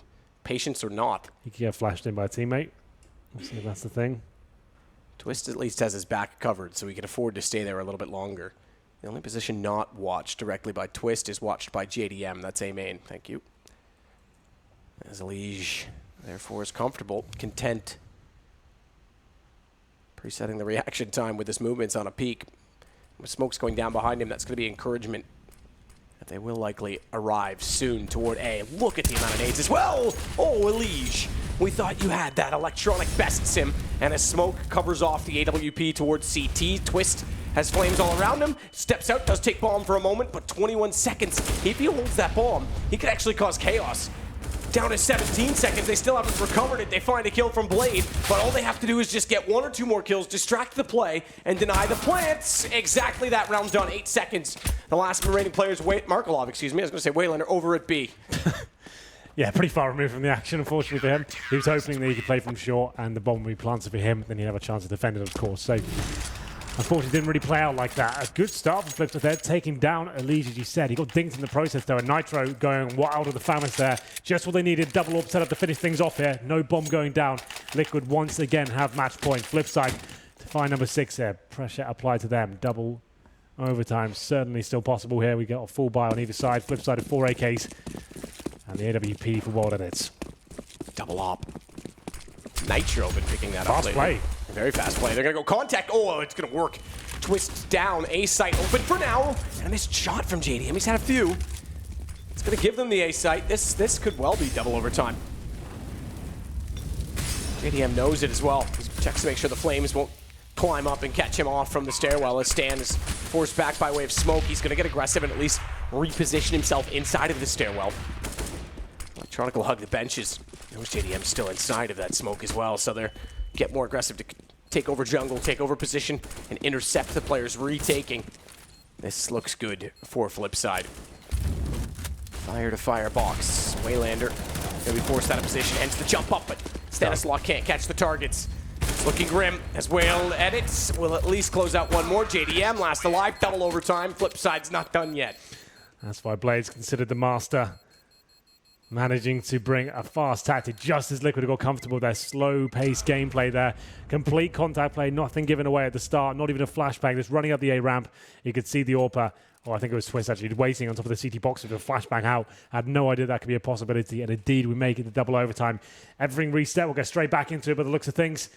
Patience or not? He can get flashed in by a teammate. We'll see if that's the thing. Twist at least has his back covered, so he can afford to stay there a little bit longer. The only position not watched directly by Twist is watched by JDM. That's A main. Thank you. As Liege, therefore, is comfortable, content. Presetting the reaction time with his movements on a peak. With smoke's going down behind him, that's going to be encouragement. That they will likely arrive soon toward A. Look at the amount of nades as well! Oh, Liege! We thought you had that. Electronic bests him, and as smoke covers off the AWP towards CT, Twist has flames all around him, steps out, does take bomb for a moment, but 21 seconds. If he holds that bomb, he could actually cause chaos. Down to 17 seconds, they still haven't recovered it. They find a kill from Blade, but all they have to do is just get 1 or 2 more kills, distract the play, and deny the plants. Exactly that round done, 8 seconds. The last remaining player is Markelov, excuse me. I was going to say Waylander over at B. Yeah, pretty far removed from the action, unfortunately for him. He was hoping that he could play from short and the bomb would be planted for him, then he'd have a chance to defend it, of course. So, unfortunately, it didn't really play out like that. A good start from FlipSid there, taking down Liege, as you said. He got dinked in the process, though, and Nitro going wild with the Famus there. Just what they needed. Double orb set up to finish things off here. No bomb going down. Liquid once again have match point. FlipSid to find number 6 there. Pressure applied to them. Double overtime certainly still possible here. We got a full buy on either side. FlipSid of 4 AKs. And the AWP for Wild Edits. Double op. Nitro been picking that up. Fast play. Very fast play. They're going to go contact. Oh, it's going to work. Twist down, A site open for now, and a missed shot from JDM. He's had a few. It's gonna give them the A site. This could well be double overtime. JDM knows it as well. He checks to make sure the flames won't climb up and catch him off from the stairwell as Stan is forced back by way of smoke. He's gonna get aggressive and at least reposition himself inside of the stairwell. Electronic will hug the benches. Knows JDM's still inside of that smoke as well, so they're get more aggressive to take over jungle, take over position, and intercept the players retaking. This looks good for FlipSid. Fire to fire box. Waylander gonna be forced out of position, hence the jump up, but Stanislaw can't catch the targets. It's looking grim as Whale edits. Will at least close out one more. JDM last alive, double overtime. FlipSid's not done yet. That's why Blade's considered the master. Managing to bring a fast tactic just as Liquid got comfortable with their slow-paced gameplay there. Complete contact play, nothing given away at the start, not even a flashbang, just running up the A ramp. You could see the AWPer, or I think it was Twist actually, waiting on top of the CT box with a flashbang out. Had no idea that could be a possibility, and indeed we make it to double overtime. Everything reset, we'll go straight back into it, but the looks of things,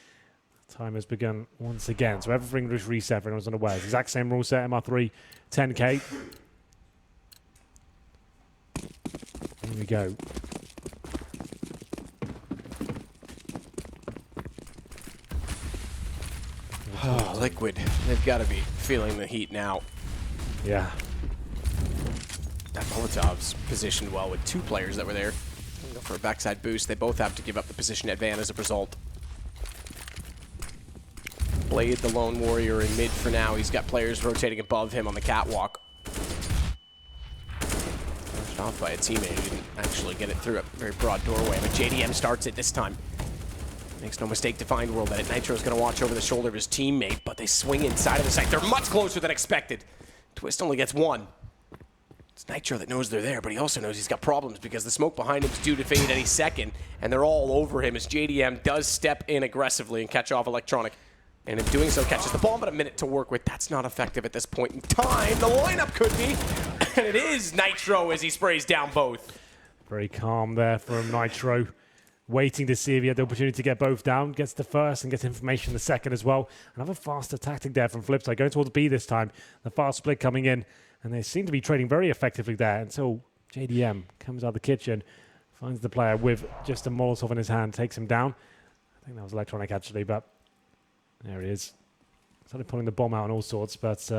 time has begun once again. So everything was reset for everyone's unaware. Exact same rule set, MR3, 10K. Here we go. Oh, Liquid. They've got to be feeling the heat now. Yeah. That Molotov's positioned well with two players that were there. Go for a backside boost. They both have to give up the position advantage as a result. Blade, the lone warrior, in mid for now. He's got players rotating above him on the catwalk. Pushed off by a teammate who didn't actually get it through a very broad doorway, but JDM starts it this time. Makes no mistake to find World that it. Nitro's going to watch over the shoulder of his teammate, but they swing inside of the site. They're much closer than expected. Twist only gets one. It's Nitro that knows they're there, but he also knows he's got problems because the smoke behind him is due to fade any second, and they're all over him as JDM does step in aggressively and catch off Electronic. And in doing so, catches the ball, but a minute to work with. That's not effective at this point in time. The lineup could be, and it is Nitro as he sprays down both. Very calm there from Nitro. Waiting to see if he had the opportunity to get both down. Gets the first and gets information the second as well. Another faster tactic there from FlipSid. Going towards B this time. The fast split coming in. And they seem to be trading very effectively there until JDM comes out of the kitchen. Finds the player with just a Molotov in his hand. Takes him down. I think that was Electronic actually, but there he is. Started pulling the bomb out and all sorts, but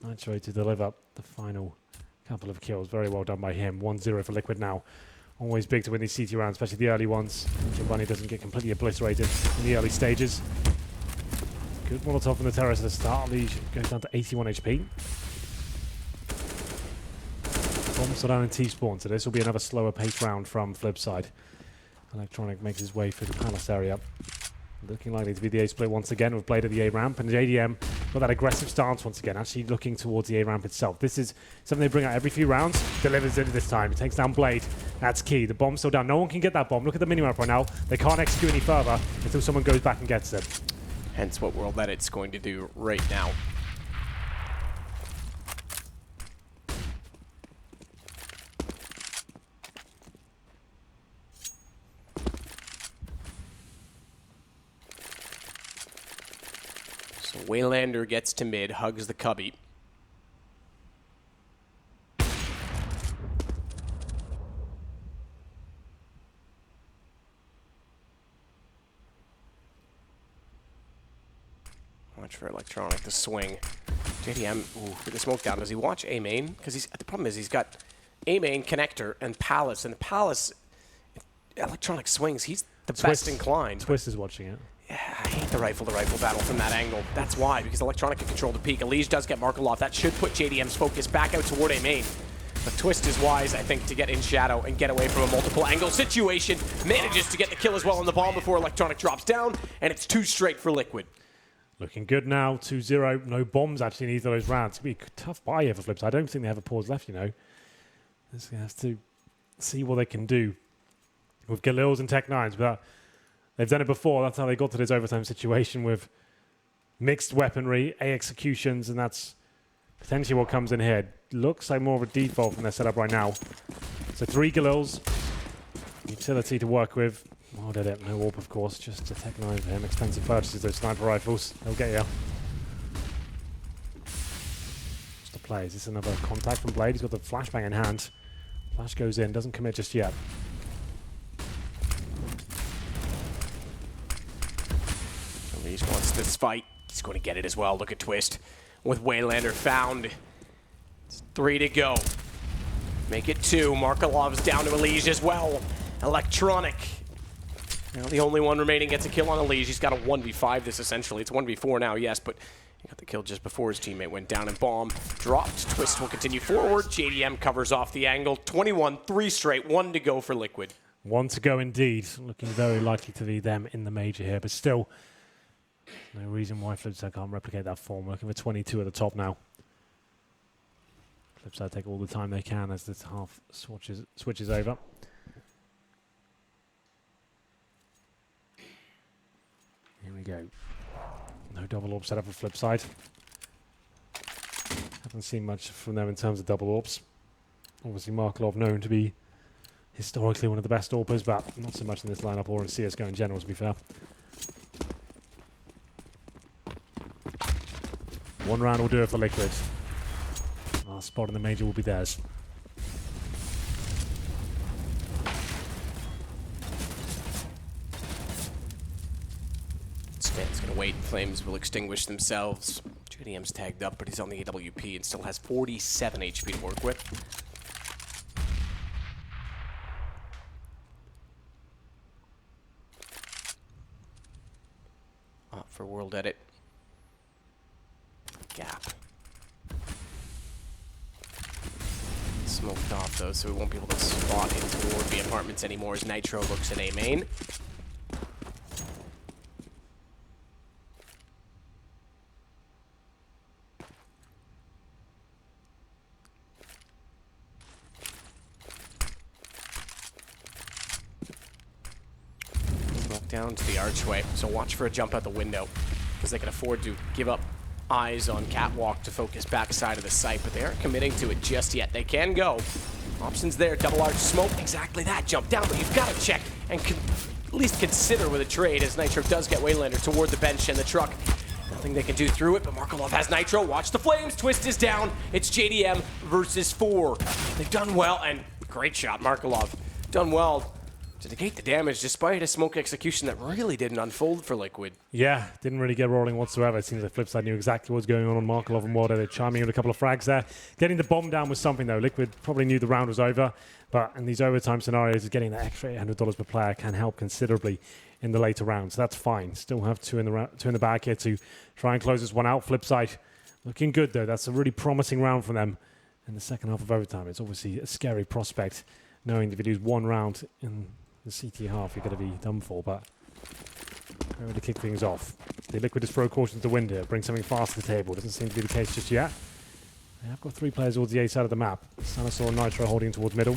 Nitro to deliver the final couple of kills. Very well done by him. 1-0 for Liquid now. Always big to win these CT rounds, especially the early ones. Giovanni doesn't get completely obliterated in the early stages. Good Molotov from the terrace at the start. Liege goes down to 81 HP. Bombs are down in T-spawn, so this will be another slower pace round from FlipSid. Electronic makes his way through the palace area. Looking likely to be the A split once again with Blade at the A ramp, and JDM got that aggressive stance once again, actually looking towards the A ramp itself. This is something they bring out every few rounds, delivers it this time. It takes down Blade. That's key. The bomb's still down. No one can get that bomb. Look at the minimap right now. They can't execute any further until someone goes back and gets it. Hence what World Edit's going to do right now. So Waylander gets to mid, hugs the cubby. Watch for Electronic to swing. JDM, with the smoke down, does he watch A main? Because the problem is he's got A main, connector, and Palace. And the Palace, Electronic swings, he's the best inclined. Twist is watching it. Yeah, I hate the rifle battle from that angle. That's why, because Electronic can control the peak. Elise does get Markov. That should put JDM's focus back out toward A main. But Twist is wise, I think, to get in shadow and get away from a multiple angle situation. Manages to get the kill as well on the bomb before Electronic drops down, and it's 2 straight for Liquid. Looking good now, 2-0. No bombs actually in either of those rounds. It's going to be a tough buy here for FlipSid. I don't think they have a pause left, you know. They're going to have to see what they can do with Galils and Tech-9s, but they've done it before. That's how they got to this overtime situation with mixed weaponry, A executions, and that's potentially what comes in here. Looks like more of a default from their setup right now. So 3 Galils, utility to work with. Oh, did it? No warp, of course. Just a Tech-9 for him. Expensive purchases, those sniper rifles. They'll get you. play. Is this another contact from Blade? He's got the flashbang in hand. Flash goes in, doesn't commit just yet. He wants this fight. He's going to get it as well. Look at Twist with Waylander found. It's 3 to go. Make it 2. Markelov's down to Elige as well. Electronic. Now the only one remaining gets a kill on Elige. He's got a 1v5 this essentially. It's 1v4 now, yes, but he got the kill just before his teammate went down and bomb dropped. Twist will continue forward. JDM covers off the angle. 21, 3 straight, 1 to go for Liquid. 1 to go indeed. Looking very likely to be them in the major here, but still no reason why FlipSid can't replicate that form. We're looking for 22 at the top now. FlipSid take all the time they can as this half switches over. Here we go. No double orb set up for FlipSid. Haven't seen much from them in terms of double orbs. Obviously Markelov known to be historically one of the best orbers, but not so much in this lineup or in CSGO in general, to be fair. 1 round will do it for Liquid. Our spot in the major will be theirs. Stan's going to wait. Flames will extinguish themselves. JDM's tagged up, but he's on the AWP and still has 47 HP to work with. Up for World Edit. Gap. Smoked off though, so we won't be able to spot him toward the apartments anymore as Nitro looks at A main. Smoke down to the archway, so watch for a jump out the window because they can afford to give up eyes on Catwalk to focus backside of the site, but they aren't committing to it just yet. They can go. Options there, double arch smoke, exactly that. Jump down, but you've got to check and at least consider with a trade as Nitro does get Waylander toward the bench and the truck. Nothing they can do through it, but Markelov has Nitro. Watch the flames, Twist is down. It's JDM versus 4. They've done well, and great shot, Markelov. Done well to negate the damage despite a smoke execution that really didn't unfold for Liquid. Yeah, didn't really get rolling whatsoever. It seems like FlipSid knew exactly what was going on Markelov and Water. They're chiming in a couple of frags there. Getting the bomb down was something though. Liquid probably knew the round was over, but in these overtime scenarios, getting that extra $800 per player can help considerably in the later rounds. So that's fine. Still have two in the bag here to try and close this one out. FlipSid looking good though. That's a really promising round for them in the second half of overtime. It's obviously a scary prospect knowing if you lose 1 round in the CT half, you're going to be done for, but going to kick things off. The Liquid just throw caution to the wind here, bring something fast to the table. Doesn't seem to be the case just yet. They have got 3 players towards the A side of the map. Sanasaur and Nitro holding towards middle.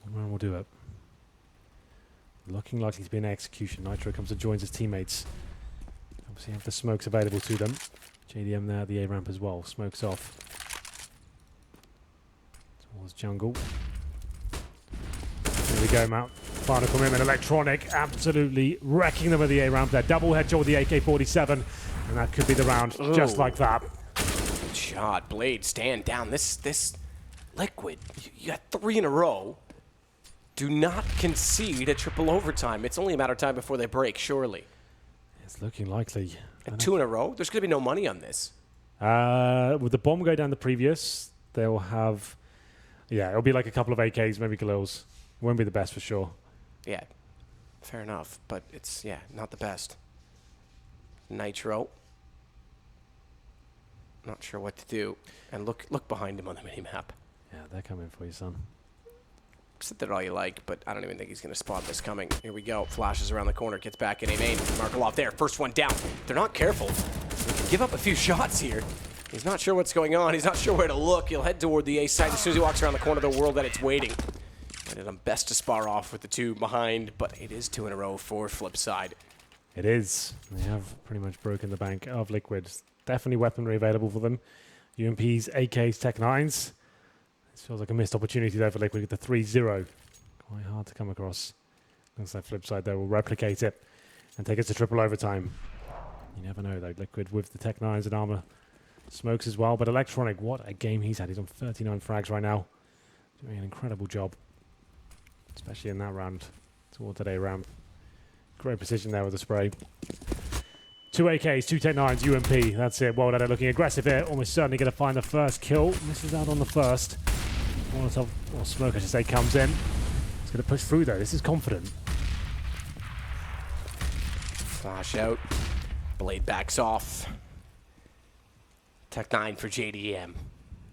1 round will do it. Looking likely to be an execution. Nitro comes and joins his teammates. Obviously have the smokes available to them. JDM there at the A ramp as well. Smokes off towards jungle. Here we go, Matt. Final commitment. Electronic absolutely wrecking them at the A ramp there. Double headshot with the AK-47, and that could be the round. Ooh. Just like that. Good shot. Blade, stand down. This Liquid, you got 3 in a row. Do not concede a triple overtime. It's only a matter of time before they break, surely. It's looking likely. And 2 in a row? There's going to be no money on this. With the bomb go down the previous, they'll have... Yeah, it'll be like a couple of AKs, maybe Galils. Won't be the best for sure. Yeah, fair enough. But it's, yeah, not the best. Nitro. Not sure what to do. And look behind him on the minimap. Yeah, they're coming for you, son. Sit there all you like, but I don't even think he's going to spot this coming. Here we go. Flashes around the corner, gets back in A main. Markelov there. First one down. They're not careful. They can give up a few shots here. He's not sure what's going on. He's not sure where to look. He'll head toward the A side as soon as he walks around the corner of the world that it's waiting. And it's best to spar off with the 2 behind, but it is 2 in a row for FlipSid. It is. They have pretty much broken the bank of Liquid. Definitely weaponry available for them. UMPs, AKs, Tech 9s. This feels like a missed opportunity there for Liquid with the 3-0. Quite hard to come across. Looks like FlipSid there will replicate it and take it to triple overtime. You never know though. Liquid with the Tech 9s and armor Smokes as well, but Electronic, what a game he's had. He's on 39 frags right now. Doing an incredible job, especially in that round toward today ramp. Great precision there with the spray. 2 AKs, 2 Tech 9s, UMP. That's it. Well done. Looking aggressive here. Almost certainly going to find the first kill. Misses out on the first. Molotov, or Smoke, I should say, comes in. He's going to push through, though. This is confident. Flash out. Blade backs off. Tech 9 for JDM.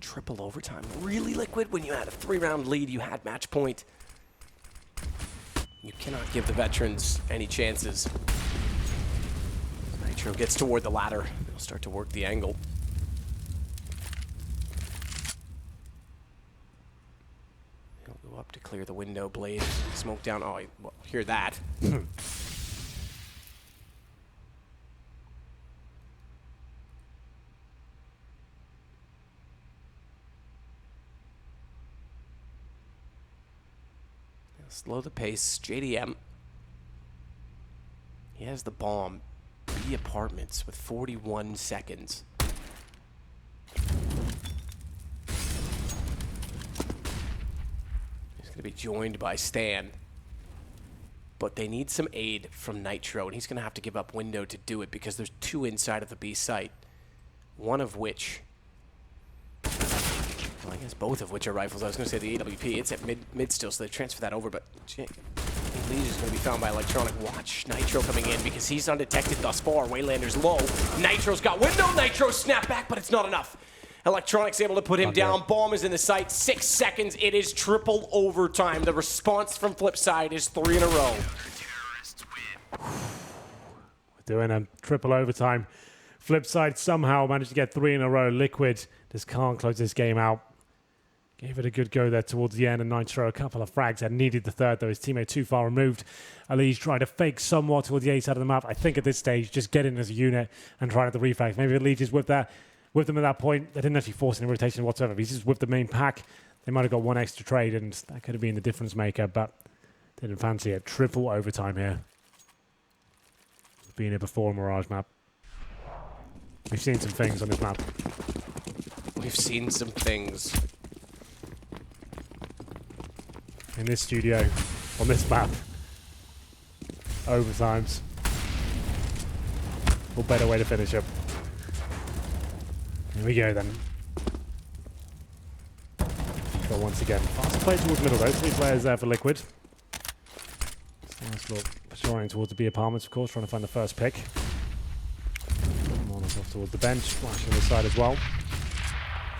Triple overtime. Really Liquid when you had a 3-round lead. You had match point. You cannot give the veterans any chances. Nitro gets toward the ladder. They'll start to work the angle. He'll go up to clear the window. Blade, smoke down. Oh, well, hear that. Slow the pace. JDM. He has the bomb. B apartments with 41 seconds. He's going to be joined by Stan. But they need some aid from Nitro, and he's going to have to give up window to do it because there's 2 inside of the B site. One of which... Well, I guess both of which are rifles. I was going to say the AWP. It's at mid still, so they transfer that over, but League is going to be found by Electronic. Watch Nitro coming in because he's undetected thus far. Waylander's low. Nitro's got window. Nitro snap back, but it's not enough. Electronic's able to put him down. Bomb is in the site. 6 seconds. It is triple overtime. The response from FlipSid is 3 in a row. We're doing a triple overtime. FlipSid somehow managed to get 3 in a row. Liquid just can't close this game out. Gave it a good go there towards the end, and Nitro a couple of frags had needed the third, though his teammate too far removed. Ali's tried to fake somewhat towards the A side of the map. I think at this stage, just get in as a unit and try at the refrags. Maybe Ali just with them at that point. They didn't actually force any rotation whatsoever. He's just with the main pack. They might have got 1 extra trade, and that could have been the difference maker, but didn't fancy it. Triple overtime here. Been here before, Mirage map. We've seen some things on this map. We've seen some things. In this studio, on this map. Overtimes. Or better way to finish up. Here we go then. But once again, fast play towards middle though. 3 players there for Liquid. Nice look. Patrolling towards the B apartments, of course, trying to find the first pick. Off towards the bench, flashing the side as well.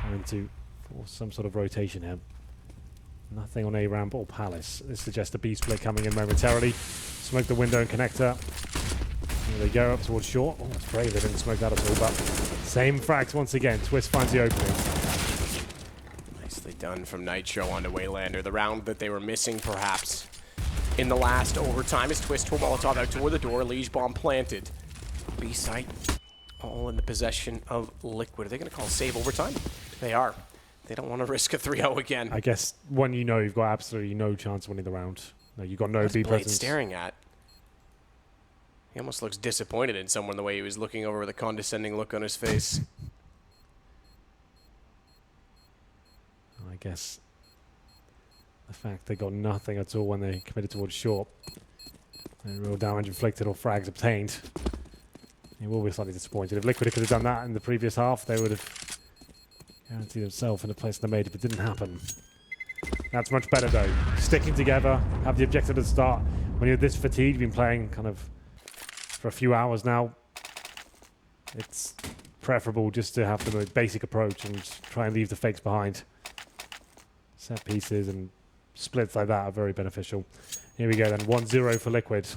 Trying to force some sort of rotation here. Nothing on A ramp or Palace. This suggests a B split coming in momentarily. Smoke the window and connector. There they go up towards short. Oh, it's brave. They didn't smoke that at all, but same frags once again. Twist finds the opening. Nicely done from Nitro onto Waylander. The round that they were missing, perhaps, in the last overtime is Twist for Molotov out toward the door. Liege bomb planted. B site all in the possession of Liquid. Are they going to call save overtime? They are. They don't want to risk a 3-0 again. I guess when you know you've got absolutely no chance of winning the round. No, you've got no What's B Blade presence. staring at? He almost looks disappointed in someone the way he was looking over with a condescending look on his face. I guess the fact they got nothing at all when they committed towards short. And real damage inflicted or frags obtained. He will be slightly disappointed. If Liquid could have done that in the previous half, they would have guaranteed themselves in the place they made, but it didn't happen. That's much better though. Sticking together, have the objective at the start. When you're this fatigued, you've been playing kind of for a few hours now, it's preferable just to have the basic approach and try and leave the fakes behind. Set pieces and splits like that are very beneficial. Here we go then, 1-0 for Liquid.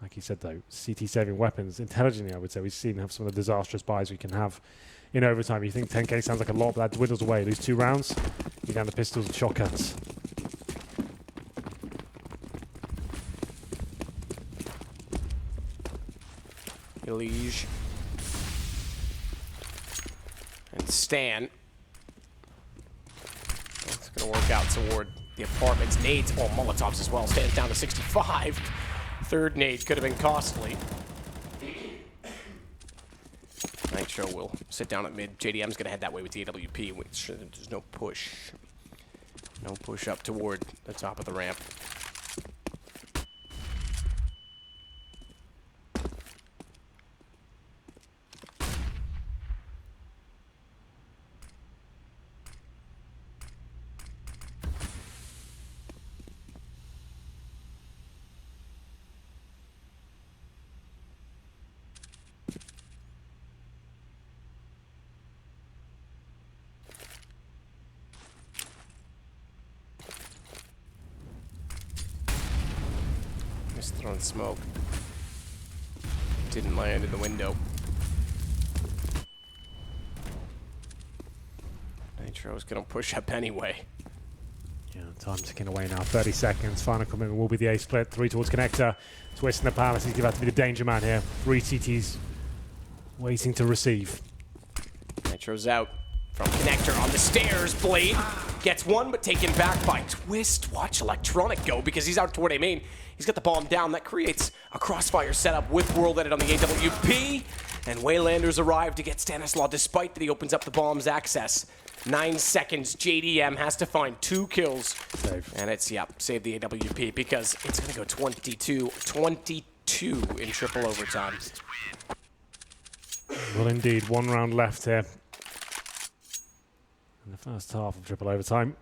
Like he said though, CT saving weapons, intelligently I would say. We've seen have some of the disastrous buys we can have in overtime. You think 10k sounds like a lot, but that dwindles away. Lose 2 rounds, you're down to pistols and shotguns. Liege and Stan. It's going to work out toward the apartments. Nades, oh, Molotovs as well. Stan's down to 65. Third nade could have been costly. Nitro will sit down at mid. JDM's going to head that way with the AWP, which there's no push. No push up toward the top of the ramp. Just throwing smoke. Didn't land in the window. Nitro's gonna push up anyway. Yeah, time ticking away now. 30 seconds. Final commitment will be the A split. 3 towards connector. Twist in the palace. He's about to be the danger man here. 3 CTs waiting to receive. Nitro's out from connector on the stairs. Blade gets one, but taken back by Twist. Watch Electronic go because he's out toward A main. He's got the bomb down. That creates a crossfire setup with World Edit on the AWP. And Waylanders arrive to get Stanislaw despite that he opens up the bomb's access. 9 seconds. JDM has to find 2 kills. Save. And it's, save the AWP because it's going to go 22 in triple overtime. Well, indeed. 1 round left here in the first half of triple overtime.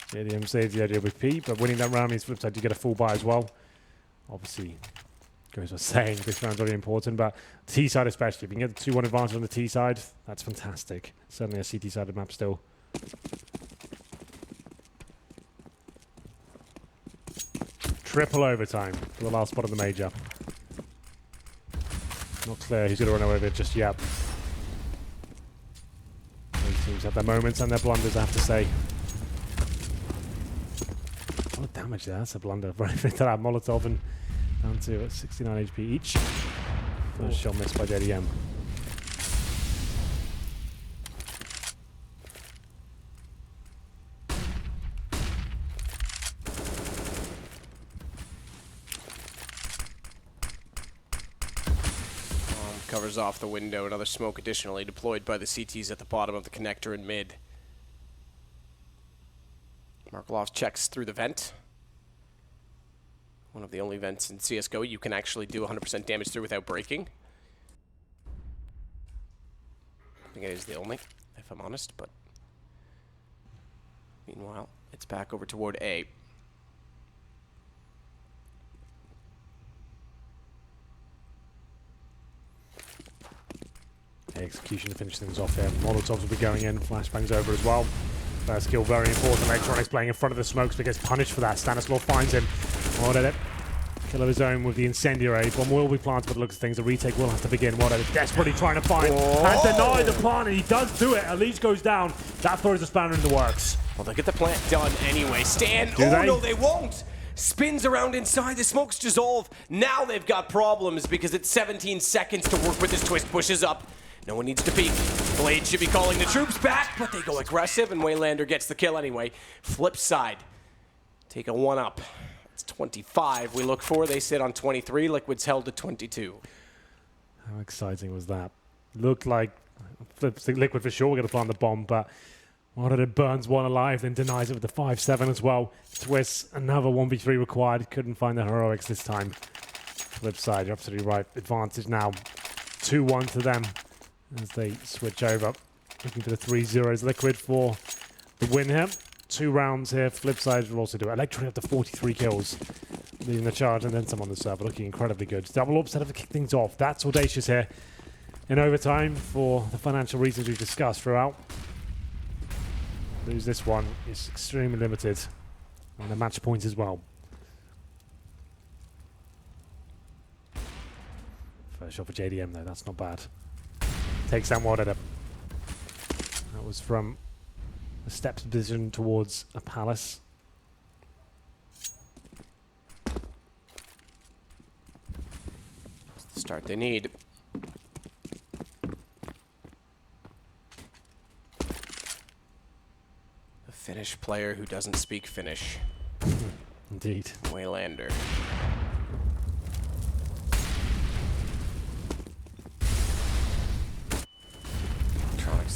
JDM saves the AWP, but winning that round means FlipSid, you get a full buy as well. Obviously, goes without saying, this round's very important, but T side especially. If you can get the 2-1 advantage on the T side, that's fantastic. Certainly a CT sided map still. Triple overtime for the last spot of the major. Not clear who's going to run away with it just yet. Both teams have their moments and their blunders, I have to say. A lot of damage there. That's a blunder. Right into that Molotov and down to 69 HP each. First shot missed by JDM. Covers off the window. Another smoke additionally deployed by the CTs at the bottom of the connector in mid. Markelov checks through the vent. One of the only vents in CSGO you can actually do 100% damage through without breaking. I think it is the only, if I'm honest, but meanwhile, it's back over toward A. Execution to finish things off here. Molotovs will be going in. Flashbangs over as well. First kill very important. Electronics playing in front of the smokes but gets punished for that. Stanislaw finds him. World Edit. Kill of his own with the incendiary. Bomb will be planted by the looks of things. The retake will have to begin. World Edit desperately trying to find and deny the plant, and he does do it. Elise goes down. That throws a spanner in the works. Well, they'll get the plant done anyway. Stan, no, they won't. Spins around inside, the smokes dissolve. Now they've got problems because it's 17 seconds to work with this. Twist pushes up. No one needs to peek. Blade should be calling the troops back, but they go aggressive, and Waylander gets the kill anyway. FlipSid take a 1-up. It's 25 we look for. They sit on 23. Liquid's held to 22. How exciting was that? Looked like Liquid for sure we're going to plant the bomb, but World Edit burns one alive, then denies it with the 5-7 as well. Twist, another 1v3 required. Couldn't find the heroics this time. FlipSid, you're absolutely right. Advantage now. 2-1 to them as they switch over. Looking for the 3-0s. Liquid for the win here. 2 rounds here. FlipSid will also do it. Electronic up to 43 kills. Leading the charge and then some on the server. Looking incredibly good. Double up set up to kick things off. That's audacious here in overtime for the financial reasons we've discussed throughout. Lose this one is extremely limited. And the match point as well. First shot for JDM though. That's not bad. Takes down World Edit. That was from a steps position towards a palace. It's the start they need. A Finnish player who doesn't speak Finnish. Indeed. Waylander.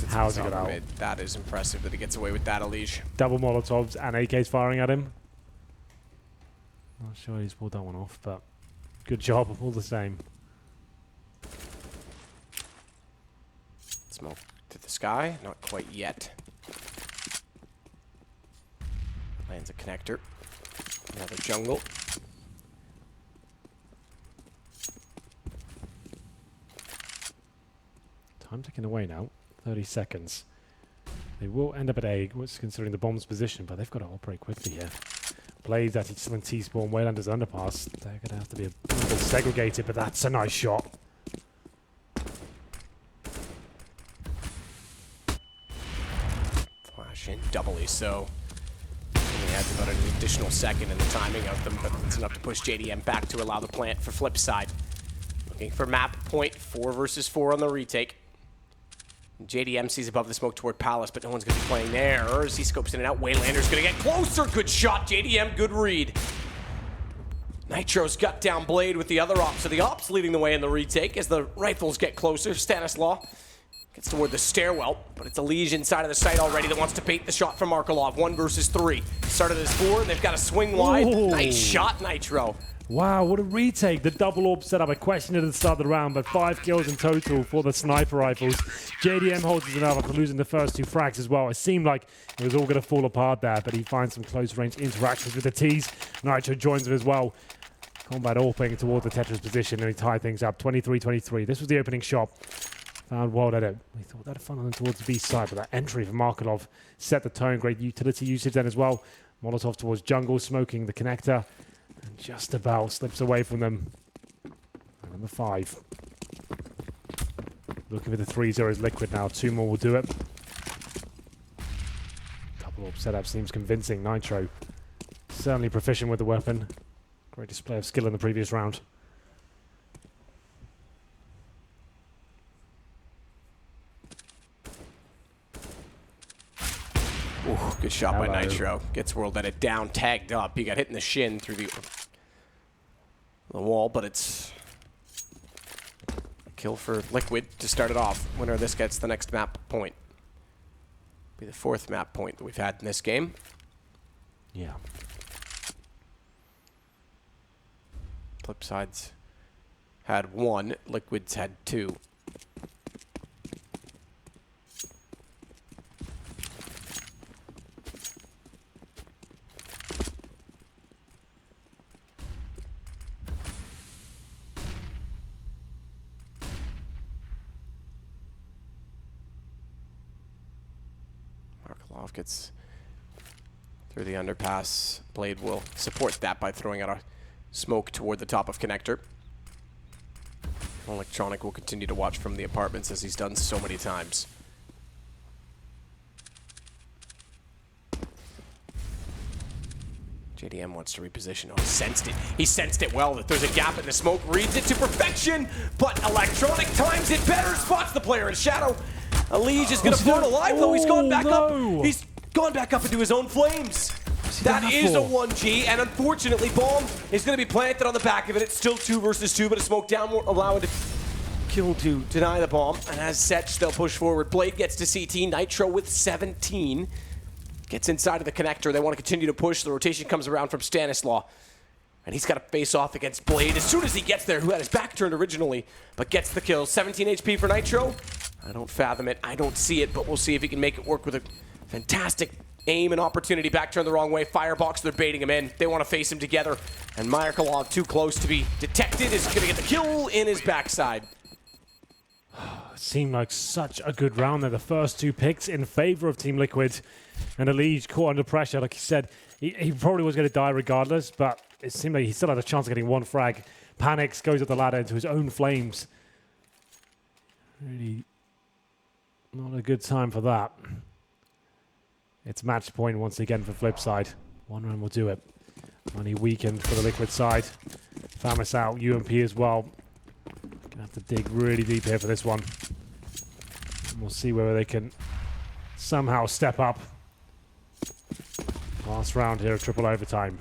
How's it got out? That is impressive that he gets away with that, Elige. Double Molotovs and AKs firing at him. Not sure he's pulled that one off, but good job all the same. Smoke to the sky, not quite yet. Lands a connector. Another jungle. Time ticking away now. 30 seconds. They will end up at A, considering the bomb's position, but they've got to operate quickly here. Blades actually still in T-spawn. Waylander's underpass. They're going to have to be a bit segregated, but that's a nice shot. Flash in doubly so. Only adds about an additional second in the timing of them, but it's enough to push JDM back to allow the plant for FlipSid. Looking for map point, 4 versus 4 on the retake. JDM sees above the smoke toward Palace, but no one's going to be playing there. As he scopes in and out, Waylander's going to get closer. Good shot, JDM, good read. Nitro's gut down Blade with the other ops. So the ops leading the way in the retake as the rifles get closer. Stanislaw gets toward the stairwell, but it's Elige inside of the site already that wants to bait the shot from Markelov. 1 versus 3. Started as 4, and they've got to swing wide. Ooh. Nice shot, Nitro. Wow, what a retake. The double orb setup. I questioned it at the start of the round, but 5 kills in total for the sniper rifles. JDM holds it up after losing the first 2 frags as well. It seemed like it was all going to fall apart there, but he finds some close range interactions with the T's. Nitro joins him as well. Combat AWPing towards the Tetris position, and he tied things up 23-23. This was the opening shot. Found Wild at it. We thought that funneled towards the B side, but that entry from Markelov set the tone. Great utility usage then as well. Molotov towards jungle, smoking the connector. And just about slips away from them. And number 5. Looking for the 3-0 is Liquid now. 2 more will do it. Double orb setup seems convincing. Nitro certainly proficient with the weapon. Great display of skill in the previous round. Ooh, good shot by Nitro. Gets World Edit down, tagged up. He got hit in the shin through the wall, but it's a kill for Liquid to start it off. Winner of this gets the next map point. Be the 4th map point that we've had in this game. Yeah. FlipSid's had 1, Liquid's had 2. Markelov gets through the underpass. Blade will support that by throwing out a smoke toward the top of connector. Electronic will continue to watch from the apartments as he's done so many times. JDM wants to reposition. Oh, he sensed it. He sensed it well that there's a gap in the smoke. Reads it to perfection, but Electronic times it better. Spots the player in shadow. Elige is going to float alive, though. He's gone back up. He's gone back up into his own flames. That is a 1G, and unfortunately, bomb is going to be planted on the back of it. It's still 2 versus 2, but a smoke down won't allow it to kill to deny the bomb. And as such, they'll push forward. Blade gets to CT. Nitro with 17. Gets inside of the connector. They want to continue to push. The rotation comes around from Stanislaw. And he's got to face off against Blade as soon as he gets there, who had his back turned originally, but gets the kill. 17 HP for Nitro. I don't fathom it. I don't see it, but we'll see if he can make it work with a fantastic aim and opportunity. Back turn the wrong way. Firebox, they're baiting him in. They want to face him together. And Markelov, too close to be detected, is going to get the kill in his backside. It seemed like such a good round there. The first 2 picks in favor of Team Liquid. And Elige caught under pressure. Like you said, he probably was going to die regardless, but it seemed like he still had a chance of getting 1 frag. Panics, goes up the ladder into his own flames. Really not a good time for that. It's match point once again for FlipSid. 1 round will do it. Money weakened for the Liquid side. Famis out, UMP as well. Gonna have to dig really deep here for this one. And we'll see whether they can somehow step up. Last round here of triple overtime.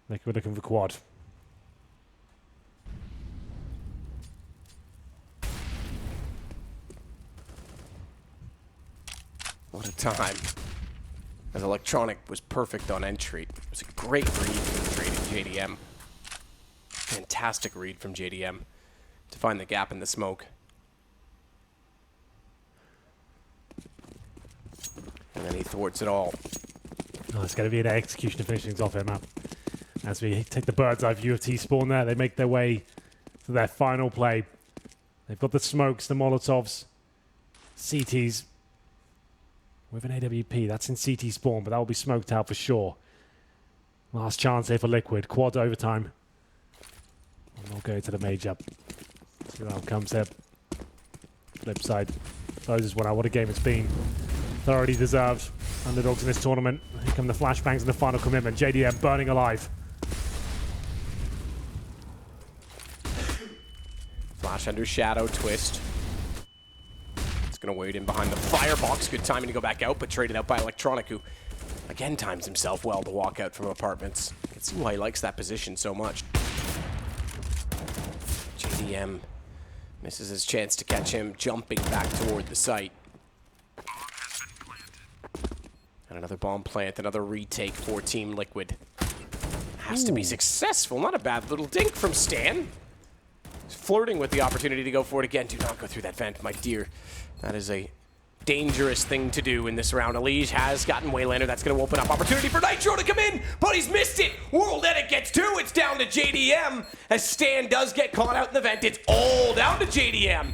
Liquid looking for quad. What a time. As Electronic was perfect on entry. It was a great read from JDM. Fantastic read from JDM to find the gap in the smoke. And then he thwarts it all. Oh, it's going to be an execution to finish things off here, Matt. As we take the bird's eye view of T-Spawn there, they make their way to their final play. They've got the smokes, the Molotovs, CTs with an AWP. That's in CT spawn, but that will be smoked out for sure. Last chance here for Liquid. Quad overtime. And they'll go to the major. See what comes here. FlipSid closes one out. What a game it's been. Thoroughly deserved. Underdogs in this tournament. Here come the flashbangs and the final commitment. JDM burning alive. Flash under shadow, twist. It's going to wait in behind the firebox. Good timing to go back out, but traded out by Electronic, who again times himself well to walk out from apartments. You can see why he likes that position so much. JDM misses his chance to catch him jumping back toward the site. And another bomb plant, another retake for Team Liquid. Has to be successful. Not a bad little dink from Stan. He's flirting with the opportunity to go for it again. Do not go through that vent, my dear. That is a dangerous thing to do in this round. Elige has gotten Waylander. That's going to open up opportunity for Nitro to come in, but he's missed it. World Edit gets two. It's down to JDM. As Stan does get caught out in the vent, it's all down to JDM.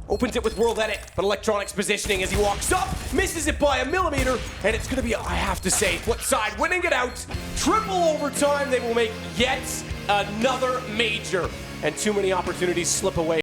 Opens it with World Edit, but Electronic's positioning as he walks up, misses it by a millimeter, and it's going to be, I have to say, FlipSid winning it out. Triple overtime. They will make yet another major, and too many opportunities slip away.